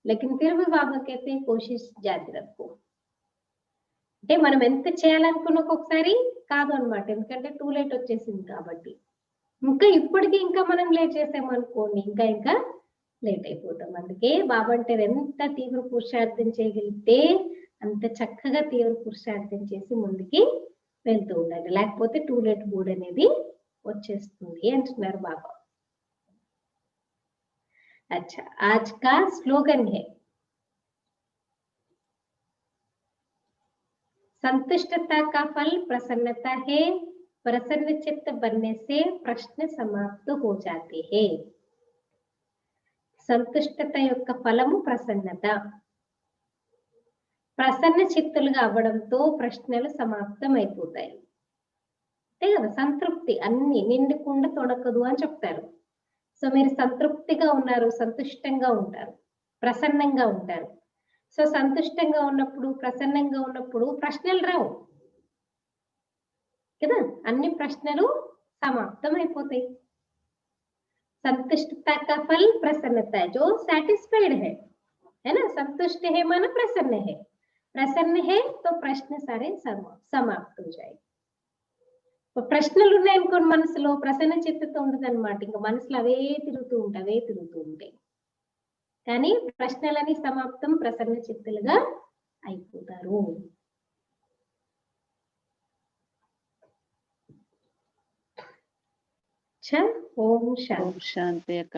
लेकिन फिर भी बाबा कहते हैं कोशिश जारी रखो. అంటే మనం ఎంత చేయాలనుకున్న ఒక్కొక్కసారి కాదు అన్నమాట, ఎందుకంటే టూ లేట్ వచ్చేసింది కాబట్టి. ఇంకా ఇప్పటికీ ఇంకా మనం లేట్ చేసామనుకోండి ఇంకా లేట్ అయిపోతాం. అందుకే బాబా అంటే ఎంత తీవ్ర పురుషార్థం చేయగలిగితే అంత చక్కగా తీవ్ర పురుషార్థం చేసి ముందుకి వెళ్తూ ఉండాలి, లేకపోతే టూ లేట్ బోర్డ్ అనేది వచ్చేస్తుంది అంటున్నారు బాబా. अच्छा, आज का स्लोगन है संतुष्टता का फल प्रसन्नता है, प्रसन्न चित्त बनने से प्रश्न समाप्त हो जाते हैं. సంతుష్టత యొక్క ఫలము ప్రసన్నత. ప్రసన్న చిత్తులుగా అవ్వడంతో ప్రశ్నలు సమాప్తం అయిపోతాయి. అంతే కదా, సంతృప్తి అన్ని నిండుకుండా తొడకదు అని చెప్తారు. సో మీరు సంతృప్తిగా ఉన్నారు, సంతుష్టంగా ఉంటారు. ప్రసన్నంగా ఉంటారు. సో సంతుష్టంగా ఉన్నప్పుడు, ప్రసన్నంగా ఉన్నప్పుడు ప్రశ్నలు రావు కదా, అన్ని ప్రశ్నలు समाप्तम అయిపోతాయి. संतुष्टता का फल प्रसन्नता है, जो सैटिस्फाइड है ना, संतुष्ट है माना प्रसन्न है तो प्रश्न सारे समाप्त हो जाएंगे. ప్రశ్నలు ఉన్నాయనుకోండి మనసులో, ప్రసన్న చిత్తతో ఉండదన్నమాట. ఇంకా మనసులో అవే తిరుగుతూ ఉంటాయి. కానీ ప్రశ్నలని సమాప్తం, ప్రసన్న చిత్తులుగా అయిపోతారు. ఓం శాంతి అక్క.